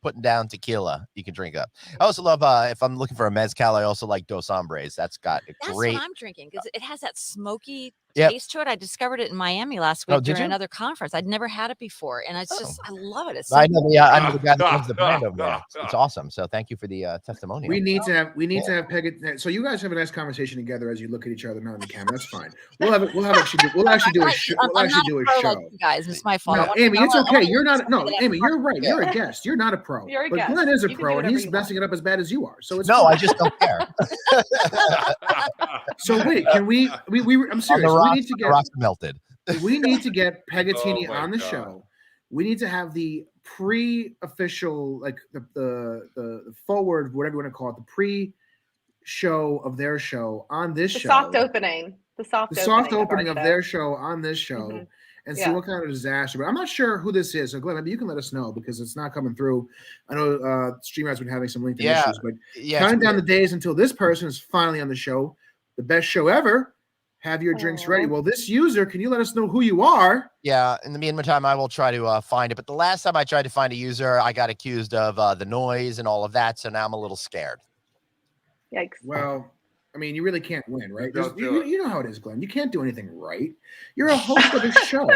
putting down tequila you can drink up. I also love if I'm looking for a mezcal, I also like Dos Hombres. That's got a That's great. what I'm drinking because it has that smoky Yep. taste to it. I discovered it in Miami last Oh, week did during you? another conference. I'd never had it before, and it's just I love it. It's so I know the guy that runs the brand over there. It's awesome. So thank you for the testimonial. We need to have Pegatini. So you guys have a nice conversation together as you look at each other, not on the camera. That's fine. We'll actually do a show. I'm not a pro like you guys. It's my fault. I No, want- Amy, I it's want- I okay. want You're not. No, that Amy, part. you're right. You're a guest. You're not a pro. You're a but guest. Glenn is a You can pro, do and whatever he's you messing it up as bad as you are. So it's No, fine. I just don't care. So wait, can we? I'm serious. The We need to get. rocks melted. We need to get Pegatini Oh my on the God. show. We need to have the pre-official, like the forward, whatever you want to call it, the pre-show of their show on this The show. soft opening. The soft opening of our their show on this show, Mhm. and see Yeah. what kind of disaster. But I'm not sure who this is. So Glenn, maybe you can let us know because it's not coming through. I know StreamYard's been having some LinkedIn Yeah. issues, but Yeah, counting it's down weird. the days until this person is finally on the show, the best show ever. Have your drinks ready. Aw. Well, this user, can you let us know who you are? Yeah, in the meantime, I will try to find it. But the last time I tried to find a user, I got accused of the noise and all of that. So now I'm a little scared. Yikes. Well, I mean, you really can't win, right? Don't do You, it. you know how it is, Glenn. You can't do anything right. You're a host of a show.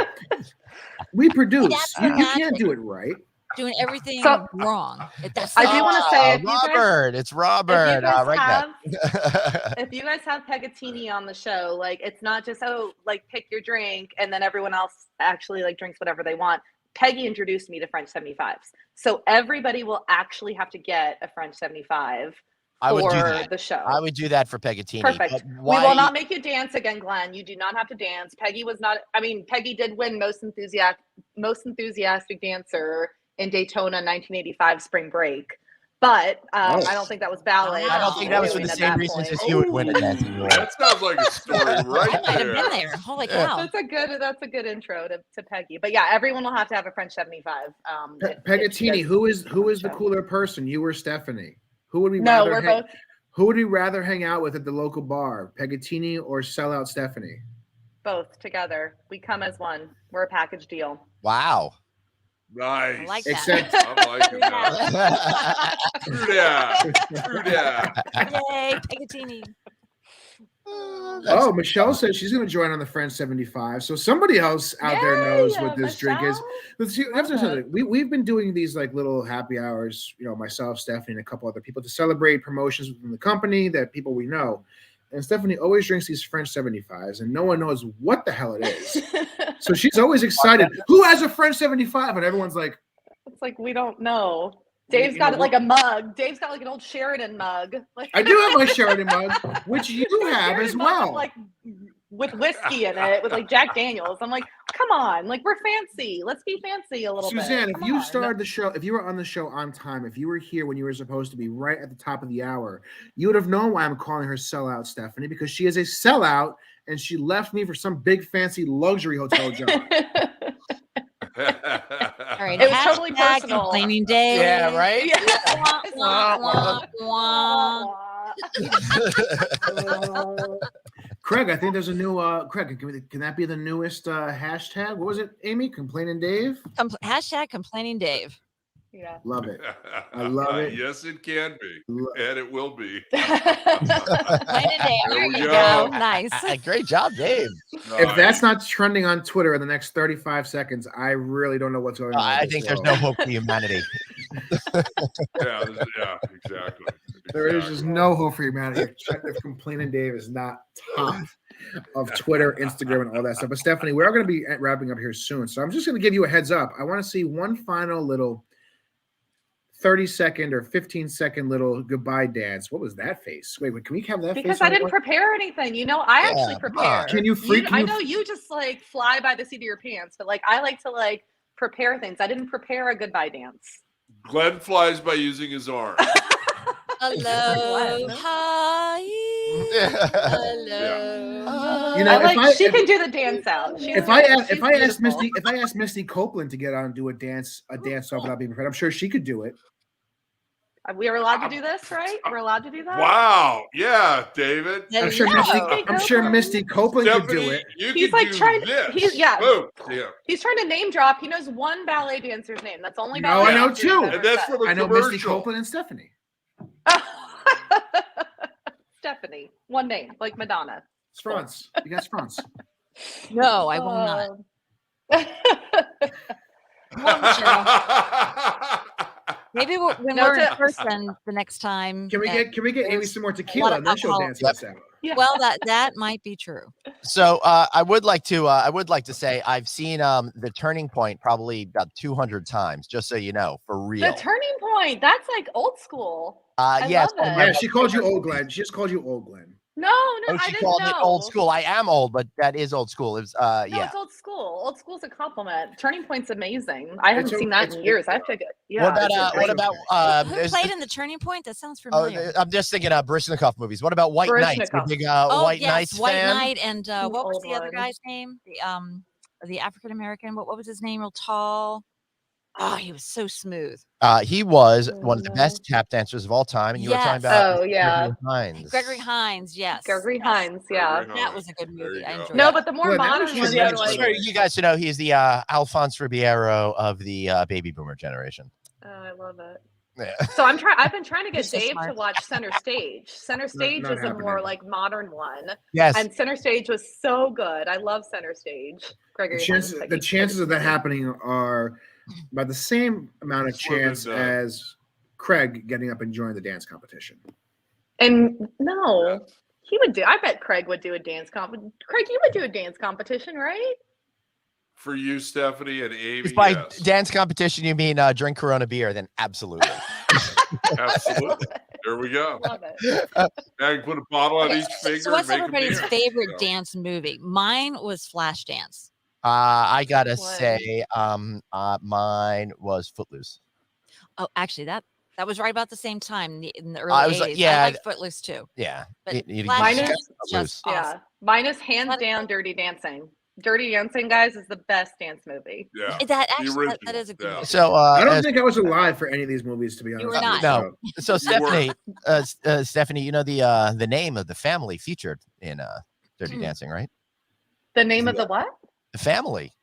We produce. You can't do it right. Doing everything So- wrong. That's I do wanna say, if you guys- Robert, it's If Robert. you guys Right have, now. if you guys have Pegatini on the show, like it's not just like pick your drink and then everyone else actually like drinks whatever they want. Peggy introduced me to French 75s, so everybody will actually have to get a French 75 I would for do that. the show. I would do that for Pegatini. Perfect. But We why? will not make you dance again, Glenn. You do not have to dance. Peggy was not. I mean, Peggy did win most enthusiastic dancer in Daytona 1985 spring break, but I don't think that was ballet. I don't think that was for the Doing at same that reasons point. as you would win at dancing. Room. That sounds like a story I right might have been there. there. Holy cow. That's a good intro to Peggy. But yeah, everyone will have to have a French 75. Pegatini, who is the show. cooler person? You or Stephanie? Who would we No, rather we're hang- both Who would we rather hang out with at the local bar? Pegatini or sellout Stephanie? together. We come as one. We're a package deal. Wow. Nice. I like that. Except I'm liking that. True that. True that. Yay, Pegatini. oh, Michelle says she's going to join on the French 75. So somebody else out there knows Yay, what this drink is. Michelle. But see, that's something. We've been doing these like little happy hours, myself, Stephanie, and a couple other people to celebrate promotions within the company that people we know. And Stephanie always drinks these French 75s, and no one knows what the hell it is. So she's always excited. Who has a French 75? And everyone's like, It's like we don't know. Dave's You got know it like a mug. Dave's got like an old Sheridan mug. Like I do have my Sheridan mug, which you have Sheridan as mug well. With, like with whiskey in it, with like Jack Daniels. I'm like, come on, like we're fancy. Let's be fancy a little Suzanne, bit. if Come you on. started the show, if you were on the show on time, if you were here when you were supposed to be right at the top of the hour, you would have known why I'm calling her sellout, Stephanie, because she is a sellout and she left me for some big fancy luxury hotel job. All right. It was totally hashtag personal. Complaining Dave. Yeah, right? Wah, wah, wah, wah. Craig, I think there's a new Craig. Can that be the newest hashtag? What was it, Amy? Complaining Dave? Hashtag Complaining Dave. Yeah. Love it. I love it. Yes, it can be, Lo- and it will be. Complaining Dave. There There we you go. go. Nice. Great job, Dave. If that's not trending on Twitter in the next 35 seconds, I really don't know what's going on. I with think this there's world. no hope for humanity. yeah, exactly. There is just no hope for humanity if Complaining Dave is not top of Twitter, Instagram, and all that stuff. But Stephanie, we are going to be wrapping up here soon. So I'm just going to give you a heads up. I want to see one final little 30-second or 15-second little goodbye dance. What was that face? Wait, can we have that face? Because I on didn't one? prepare anything. I actually come prepare. on. Can you freak? I know you just like fly by the seat of your pants, but like I like to like prepare things. I didn't prepare a goodbye dance. Glenn flies by using his arm. Aloha. Hello. You know, I like. She if- can do the dance out. She's If I beautiful. asked Misty Copeland to get on and do a dance off without being prepared, I'm sure she could do it. We are allowed to do this, right? We're allowed to do that. Wow. Yeah, David. I'm sure Misty Copeland could do it. He's like trying. This. He's Boom. Yeah. He's trying to name drop. He knows one ballet dancer's name. That's only No, ballet I know dancers two. ever And that's said. from a I know commercial. Misty Copeland and Stephanie. Stephanie, one name like Madonna. It's France. You guys, France. No, I will not. Maybe when we're in person the next time. Can we get Amy some more tequila and then she'll dance us out? Yeah. Well, that might be true. So I would like to say I've seen The Turning Point probably about 200 times, just so you know, for real. The Turning Point. That's like old school. Yes. love it. Yeah, she called you old Glenn. She just called you old Glenn. No, Oh, I she didn't called know. it old school. I am old, but that is old school. It was No, yeah. it's old school. Old school's a compliment. Turning Point's amazing. I haven't It's seen o- that it's in years. o- I have to get. Yeah. What about Who there's played the- in the Turning Point? That sounds oh, familiar. I'm just thinking Baryshnikov movies. What about White Knights? You Baryshnikov. big Oh, White yes, Knights White fan? Knight, and what was Old the other one. guy's name? The African American. What was his name? Real tall. Oh, he was so smooth. He was one of the best tap dancers of all time, and you were talking Yes. about Oh, yeah. Gregory Hines. Gregory Hines, yes. Gregory Hines. Yeah. Gregory That was a good There movie. you I go. enjoyed No, it. but the more Well, that modern was ones just are nice, like. by the You guys to know he's the Alphonse Ribeiro of the baby boomer generation. Oh, I love it. Yeah. So I've been trying to get He's so Dave smart. to watch Center Stage. Center Stage not is a more happening. like modern one, Yes. and Center Stage was so good. I love Center Stage. Gregory Hines. The chances of that happening are by the same amount of Slim chance and, as Craig getting up and joining the dance competition. And no, he would do. I bet Craig would do a dance comp. Craig, you would do a dance competition, right? For you, Stephanie and Amy. If by Yes. dance competition you mean drink Corona beer, then absolutely. Absolutely. There we go. Love it. Now you put a bottle on Okay, each so finger. what's and make a everybody's beer. favorite So, dance movie? Mine was Flashdance. I gotta What? say, mine was Footloose. Oh, actually, that was right about the same time in the early I was 80s. like, yeah, I like Footloose too. Yeah. But You Flash gotta Dance get is Footloose. just Yeah, awesome. minus hands What- down Dirty Dancing. Dirty Dancing, guys, is the best dance movie. yeah. That The actually that original, is a good yeah. movie. So I don't as- think I was alive for any of these movies, to be honest. were with not. No. So, so Stephanie, Stephanie, you know the name of the family featured in Dirty Hmm. Dancing, right? The name of the what? The family.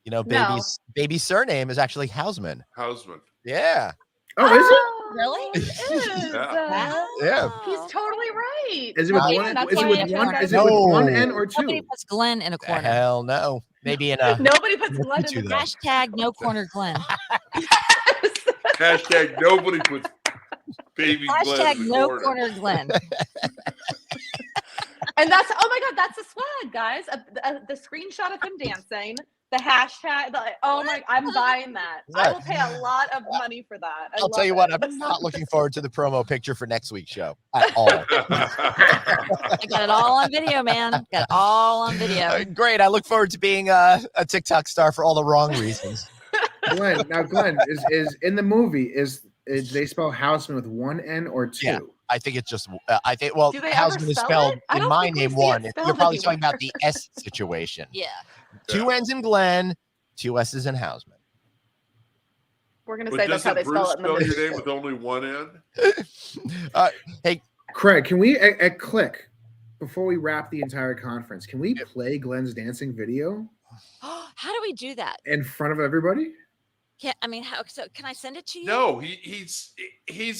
You know, No. baby's surname is actually Hausman. Husband. Yeah. oh, is it? Really? It is. Yeah. Yeah. He's totally right. Is it with Well, one? yeah, that's Is it why with I one? chose Is it with one No. N or Nobody two? puts Glenn in a corner. Hell no. Maybe in a Nobody puts Look Glenn at in you, the though. Hashtag no corner Glenn. Hashtag nobody puts baby Glenn Hashtag in the no corner. corner Glenn. And that's, oh my God, that's the swag, guys. The screenshot of him dancing, the hashtag, oh my, I'm buying that. I will pay a lot of money for that. I'll tell you what, I'm not looking forward to the promo picture for next week's show at all. I got it all on video, man. Got it all on video. Great. I look forward to being a TikTok star for all the wrong reasons. Glenn. Now, Glenn is in the movie. Is they spell Houseman with one N or two? Yeah. I think it's just, I think, well, Do they ever Hausman is spell spelled it? I in don't my think we name see it one. spelled You're probably talking anywhere. about the S situation. Yeah. Two N's in Glenn, two S's in Hausman. We're going to But say that's how doesn't they Bruce spell it in the spell movie. your name with only one N? Hey, Craig, can we at Click before we wrap the entire conference? Can we play Glenn's dancing video How do we do that? in front of everybody? So can I send it to you? No, he's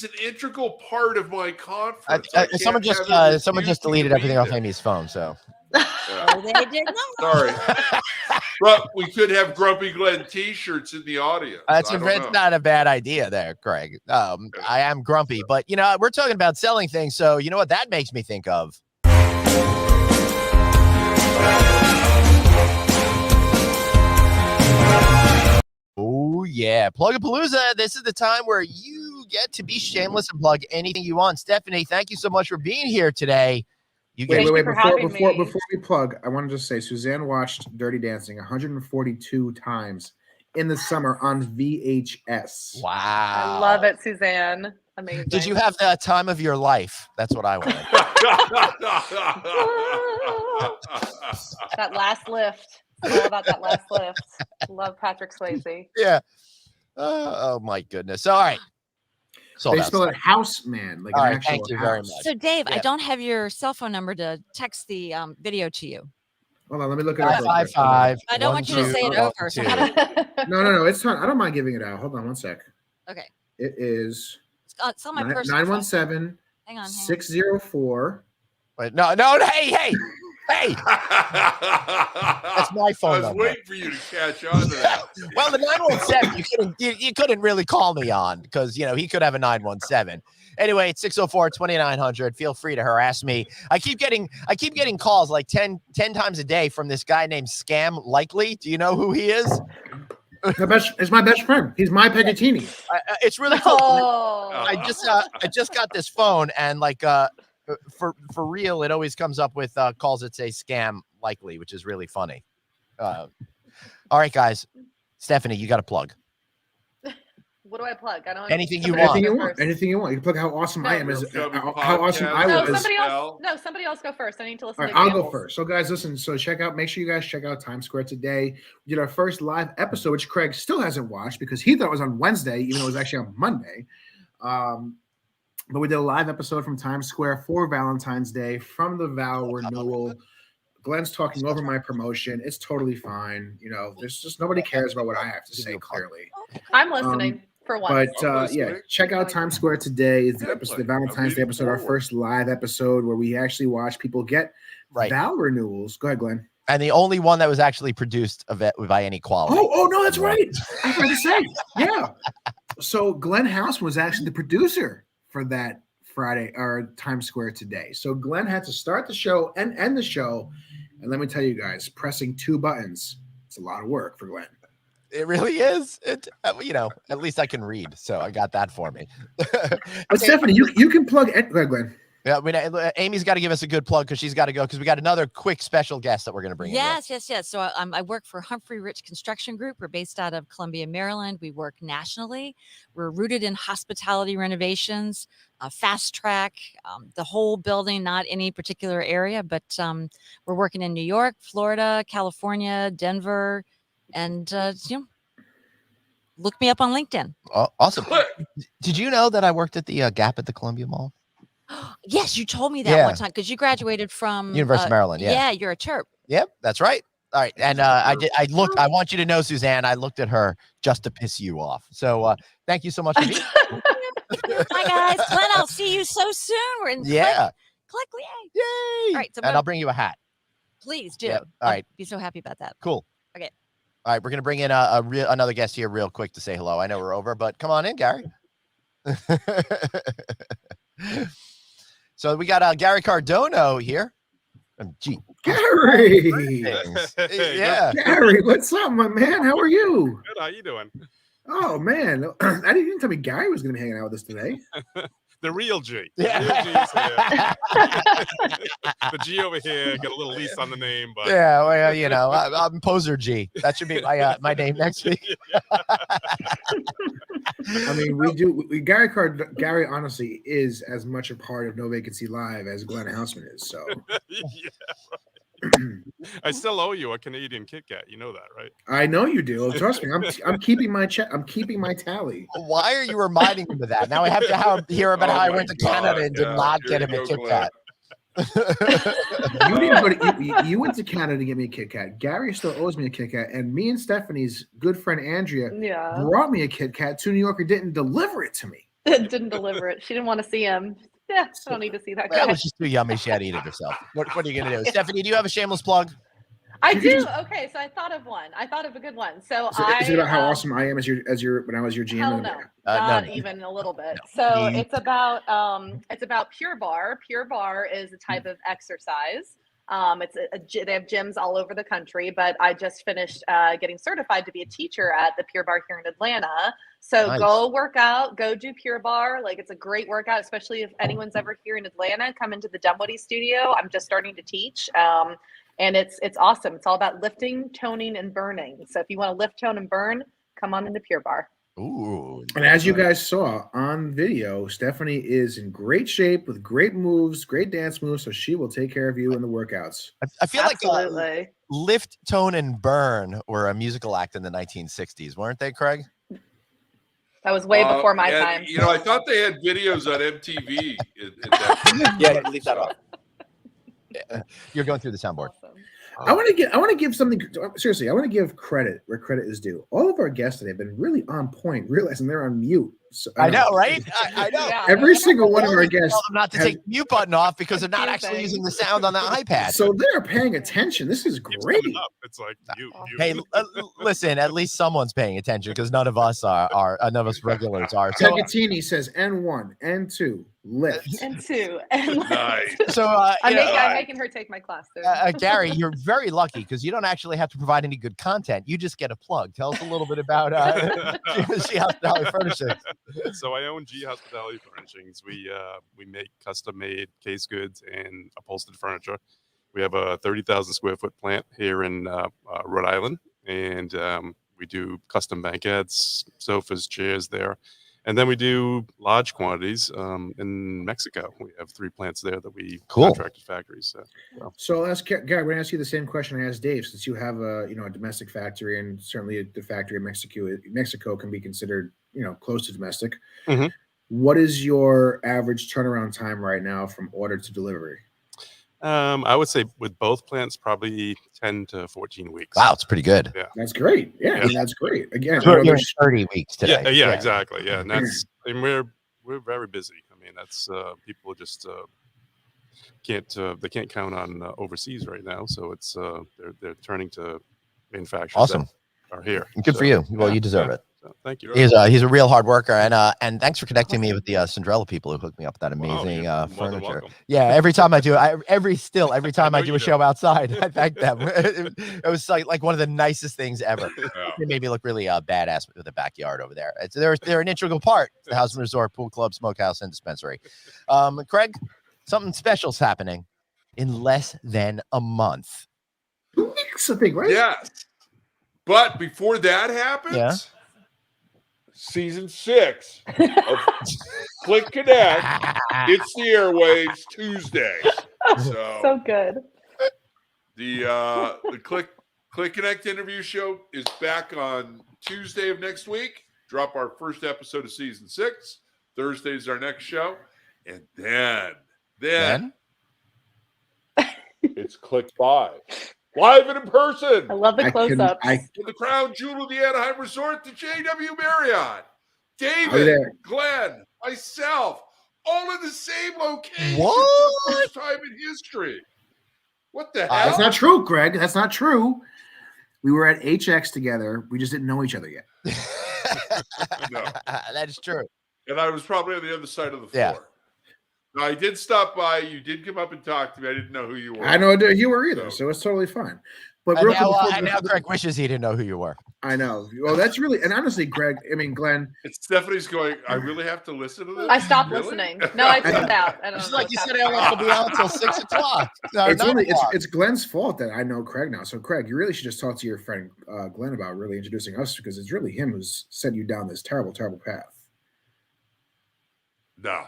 an integral part of my conference. someone can't just have him someone just refuse deleted to everything be off there. Amy's phone. So Yeah. Oh, they did not. Sorry, but we could have Grumpy Glenn T-shirts in the audience. that's I don't it's know. not a bad idea there, Craig. I am grumpy, but you know we're talking about selling things, so you know what that makes me think of. Oh yeah, Plug-a-Palooza. This is the time where you get to be shameless and plug anything you want. Stephanie, thank you so much for being here today. You get Thank you for having me. Before we plug, I want to just say Suzanne watched Dirty Dancing 142 times in the summer on VHS. wow. I love it, Suzanne. Amazing. Did you have the time of your life? That's what I wanted. That last lift? It's all about that last lift. Love Patrick Swayze. Yeah. Oh my goodness. All right. Sold They out. spell it house man, like All an right, actual thank you very house. much. So, Dave, I Yeah. don't have your cell phone number to text the video to you. Hold on, let me look it up. real quick. 555. I don't want you to say it over. So how do, No, it's fine. I don't mind giving it out. Hold on one sec. okay. It is It's on my personal phone. 917 Hang on. 604. Wait, no, hey. That's my phone I was number. waiting for you to catch on to that. Well, the 917 you couldn't really call me on because he could have a 917. Anyway, it's 604-2900. Feel free to harass me. I keep getting calls like 10 times a day from this guy named Scam Likely. Do you know who he is? It's my best friend. He's my Pegatini. It's really cool. Oh. I just got this phone and like for real, it always comes up with calls that say Scam Likely, which is really funny. All right, guys. Stephanie, you got to plug. What do I plug? I don't. Anything you Anything you want. want. Anything you want. You can plug how awesome I am. No. How awesome I No, was. somebody else go first. I need to listen. All right, to I'll examples. go first. So, guys, listen. So, make sure you guys check out Times Square today. We did our first live episode, which Craig still hasn't watched because he thought it was on Wednesday, even though it was actually on Monday. But we did a live episode from Times Square for Valentine's Day from the Val Renewal. Glenn's talking over my promotion. It's totally fine. There's just nobody cares about what I have to say. Clearly, I'm listening for once. but check out Times Square today. It's the episode, the Valentine's Day episode, our first live episode where we actually watch people get Val renewals. Go ahead, Glenn. And the only one that was actually produced by any quality. Oh no, that's right. I forgot to say, yeah. So Glenn House was actually the producer for that Friday or Times Square today. So Glenn had to start the show and end the show. And let me tell you guys, pressing 2 buttons, it's a lot of work for Glenn. It really is. At least I can read. So I got that for me. But Stephanie, you can plug it. Go ahead, Glenn. Yeah, I mean, Amy's got to give us a good plug because she's got to go because we got another quick special guest that we're going to bring in. Yes. So I work for Humphrey Rich Construction Group. We're based out of Columbia, Maryland. We work nationally. We're rooted in hospitality renovations, fast track, the whole building, not any particular area, but we're working in New York, Florida, California, Denver, and look me up on LinkedIn. Oh, awesome. Did you know that I worked at the Gap at the Columbia Mall? Yes, you told me that one time because you graduated from University of Maryland. Yeah, you're a chirp. Yep, that's right. All right, and I want you to know, Suzanne, I looked at her just to piss you off. So thank you so much for being here. Hi guys, Glenn, I'll see you so soon. We're in click, yay! All right, so I'll bring you a hat. Please do. Yep. All right, be so happy about that. Cool. Okay. All right, we're gonna bring in another guest here real quick to say hello. I know we're over, but come on in, Gary. So we got Gary Cardono here. Gary. Yeah. Gary, what's up, my man? How are you? Good. How you doing? Oh man, I didn't tell me Gary was going to be hanging out with us today. The real G. Yeah. The real G is here. The G over here got a little lease on the name, but yeah, well, I'm Poser G. That should be my name next week. I mean, we do. Gary honestly is as much a part of No Vacancy Live as Glenn Houseman is. So, yeah, I still owe you a Canadian Kit Kat. You know that, right? I know you do. Trust me. I'm keeping my check. I'm keeping my tally. Why are you reminding him of that? Now I have to hear about how I went to Canada and did not get him a Kit Kat. You went to Canada to get me a Kit Kat. Gary still owes me a Kit Kat, and me and Stephanie's good friend Andrea brought me a Kit Kat. To New York, didn't deliver it to me. Didn't deliver it. She didn't want to see him. Yeah, I don't need to see that guy. That was just too yummy. She had to eat it herself. What are you gonna do, Stephanie? Do you have a shameless plug? I do. Okay, so I thought of one. I thought of a good one. So is it about how awesome I am as your when I was your GM? Hell no, not even a little bit. No. So it's about Pure Barre. Pure Barre is a type of exercise. They have gyms all over the country, but I just finished getting certified to be a teacher at the Pure Barre here in Atlanta. So nice. Go work out, go do Pure Barre. Like, it's a great workout, especially if anyone's ever here in Atlanta. Come into the Dunwoody studio. I'm just starting to teach. And it's awesome. It's all about lifting, toning, and burning. So if you want to lift, tone, and burn, come on into Pure Barre. Ooh. And as you guys saw on video, Stephanie is in great shape with great moves, great dance moves, so she will take care of you in the workouts. I feel Absolutely. like Lift, Tone, and Burn were a musical act in the 1960s, weren't they, Craig? That was way before my and, time. I thought they had videos on MTV. In that Yeah, leave that off. You're going through the soundboard. Awesome. I want to give something seriously. I want to give credit where credit is due. All of our guests today have been really on point, realizing they're on mute. So, I know, right? I know. Yeah. Every single one of our guests Tell them not to take the mute button off because they're not actually using the sound on the iPad. So they're paying attention. This is Keeps great. coming up. It's like you. Hey, listen, at least someone's paying attention because none of us are none of us regulars are. So, Pegatini says N1, N2, lift. And 2. And Nice. so I'm you know, making her take my class soon. Gary, you're very lucky because you don't actually have to provide any good content. You just get a plug. Tell us a little bit about G Hospitality Furnishings. So I own G Hospitality Furnishings. We make custom-made case goods and upholstered furniture. We have a 30,000 square foot plant here in Rhode Island, and we do custom banquettes, sofas, chairs there. And then we do large quantities in Mexico. We have 3 plants there that we contracted factories. So I'll ask Gary, we're going to ask you the same question I asked Dave, since you have a domestic factory, and certainly the factory in Mexico can be considered close to domestic. Mm-hmm. What is your average turnaround time right now from order to delivery? I would say with both plants, probably 10 to 14 weeks. Wow, it's pretty good. Yeah, That's great. Yeah, that's great. Again, You're 30 weeks today. Yeah, exactly. Yeah, and we're very busy. I mean, that's people just they can't count on overseas right now. So it's they're turning to manufacturers. Awesome. That are here. Good for you. Well, you deserve it. So, thank you. He's a real hard worker, and thanks for connecting me with the Cinderella people who hooked me up with that amazing furniture. Yeah, every time I do, every time I do a show outside, I thank them. It was like one of the nicest things ever. It made me look really badass with the backyard over there. They're an integral part of the house and resort, pool club, smokehouse, and dispensary. Craig, something special's happening in less than a month. 2 weeks, I think, right? Yes. But before that happens, season 6 of Click Connect hits the airwaves Tuesday. So good. The Click Connect interview show is back on Tuesday of next week. Drop our first episode of season 6. Thursday is our next show. And then it's Click 5. Live and in person. I love the close-ups. In the crown jewel of the Anaheim Resort, the JW Marriott. David, Glenn, myself, all in the same location for the first time in history. What the hell? That's not true, Greg. That's not true. We were at HX together. We just didn't know each other yet. No. That is true. And I was probably on the other side of the floor. Yeah. Now, I did stop by. You did come up and talk to me. I didn't know who you were. I know you were either, so it's totally fine. But And real now, quick, and now Greg wishes he didn't know who you were. I know. Well, that's really, and honestly, Greg, Glenn. It's Stephanie's going, I really have to listen to this? I stopped Really? listening. No, I tuned out. I don't It's know like what's you said, happening. I will be on until 6 o'clock. No, It's Glenn's fault that I know Craig now. So, Craig, you really should just talk to your friend Glenn about really introducing us, because it's really him who's sent you down this terrible, terrible path. No.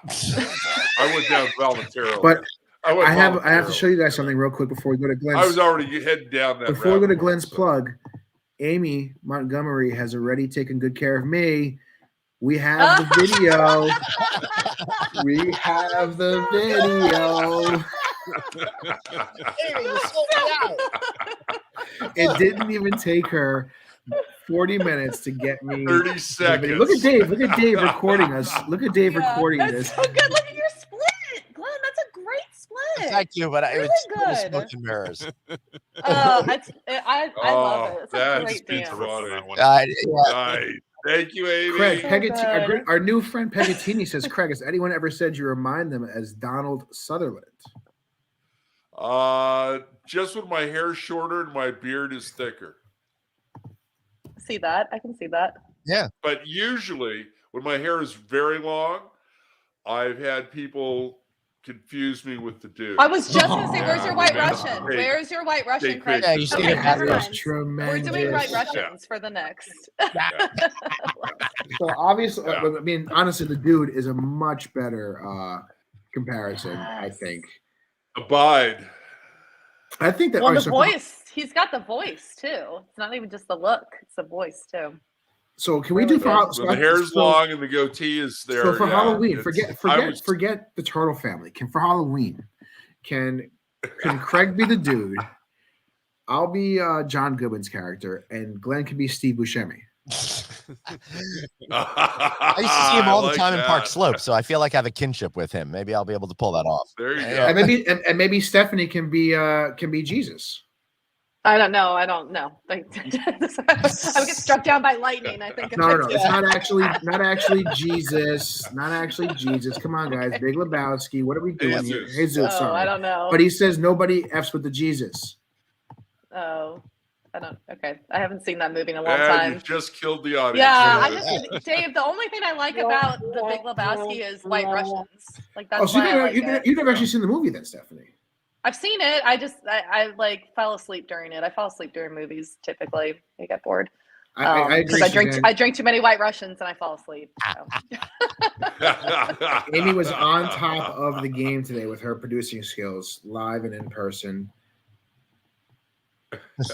I went down voluntarily. But I have to show you guys something real quick before we go to Glenn's. I was already heading down that Before we go to rabbit hole, Glenn's so. plug, Amy Montgomery has already taken good care of me. We have the video. We have the video. It didn't even take her 40 minutes to get me 30 seconds. Look at Dave recording us. Look at Dave recording That's this. so good. Look at your split, Glenn. That's a great split. Thank you, but it Really was good. smoke and mirrors. I love it. It's a that's great dance. funny. Yeah. Nice. Thank you, Amy. Craig, So good. our new friend Pegatini says, Craig, has anyone ever said you remind them as Donald Sutherland? Just when my hair's shorter and my beard is thicker. See that? I can see that. Yeah. But usually when my hair is very long, I've had people confused me with the dude. I was just gonna say, Yeah, where's your white man, Russian? fake- Where's your white Russian, fake Craig? Yeah, you see Okay, it never back mind. Tremendous. We're doing white Yeah. Russians for the next. So obviously, Yeah. I mean, honestly, the dude is a much better comparison. I Yes. think. Abide. I think that. Well, all right, the voice, he's got the voice too. It's not even just the look; it's the voice too. So can we Really do good. for When the hair's long and the goatee is there. So for yeah, Halloween, it's- forget the turtle family. For Halloween, can Craig be the dude? I'll be John Goodman's character, and Glenn can be Steve Buscemi. I used to see him all the like time in Park that. Slope, so I feel like I have a kinship with him. Maybe I'll be able to pull that off. There you Yeah. go. And maybe Stephanie can be Jesus. I don't know. Like, I would get struck down by lightning. I think. No. It's not actually Jesus. Not actually Jesus. Come on, guys. Big Lebowski. What are we doing here? Jesus. Jesus. Oh, Sorry. I don't know. But he says nobody F's with the Jesus. Oh, I don't. Okay, I haven't seen that movie in a long Yeah, time. you just killed the audience. Yeah, Yeah. Dave. The only thing I like about The Big Lebowski is White Russians. Like that's Oh, so why I like it. you've never actually seen the movie then, Stephanie? I've seen it. I like fell asleep during it. I fall asleep during movies typically. I get bored. I agree. Because Suzanne. I drink too many White Russians and I fall asleep. So. Amy was on top of the game today with her producing skills, live and in person.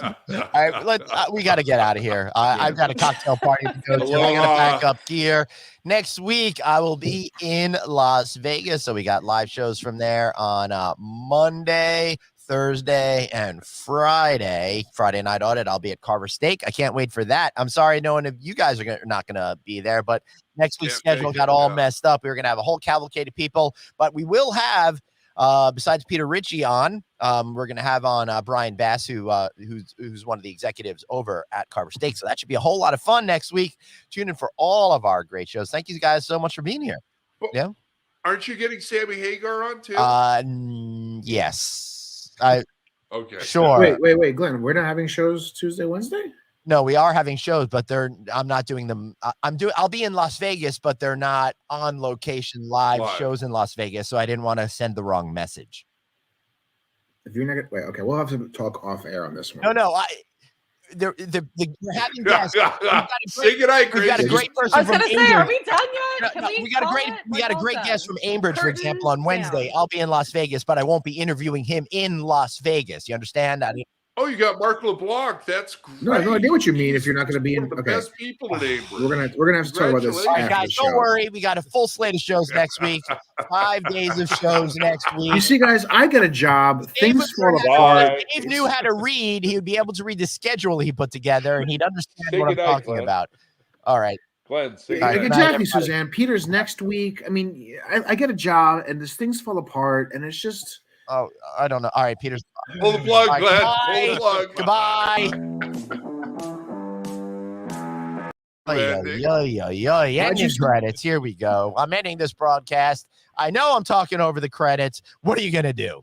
All right, we got to get out of here. I've got a cocktail party to go to. I got to pack up gear. Next week, I will be in Las Vegas. So we got live shows from there on Monday, Thursday, and Friday. Friday night audit, I'll be at Carver Steak. I can't wait for that. I'm sorry, no one of you guys are not going to be there, but next week's schedule got all messed up. We were going to have a whole cavalcade of people, but we will have, besides Peter Ritchie on, we're going to have on Brian Bass, who's one of the executives over at Carver Steak. So that should be a whole lot of fun next week. Tune in for all of our great shows. Thank you guys so much for being here. Well, yeah. Aren't you getting Sammy Hagar on too? Yes. Okay. Sure. Wait, Glenn. We're not having shows Tuesday, Wednesday? No, we are having shows, but I'm not doing them. I'll be in Las Vegas, but they're not on location live shows in Las Vegas. So I didn't want to send the wrong message. If you're not gonna wait, okay, we'll have to talk off air on this one. No, we're having guests. Say goodnight, We've got a great person. I was from going to say, are Ambridge. we done yet? No, we got a great guest from Ambridge, for example, on Wednesday. I'll be in Las Vegas, but I won't be interviewing him in Las Vegas. You understand? Oh, you got Mark LeBlanc. That's great. No, I get what you mean. If you're not going to be in, One of the okay, best people in Ambridge. we're gonna have to talk about this. All right, after guys, the don't show. worry. We got a full slate of shows next week. 5 days of shows next week. You see, guys, I got a job. Things fall apart. If Dave knew how to read, he would be able to read the schedule he put together, and he'd understand Say what I'm goodnight, talking Glenn. about. All right. Glenn, say All right, goodnight. good night, Exactly, everybody. Suzanne. Peter's next week. I mean, I get a job, and these things fall apart, and it's just. Oh, I don't know. All right, Peter's. Pull the plug, All right, Glenn. goodbye. Pull the plug. Goodbye. Ending credits. Here we go. I'm ending this broadcast. I know I'm talking over the credits. What are you going to do?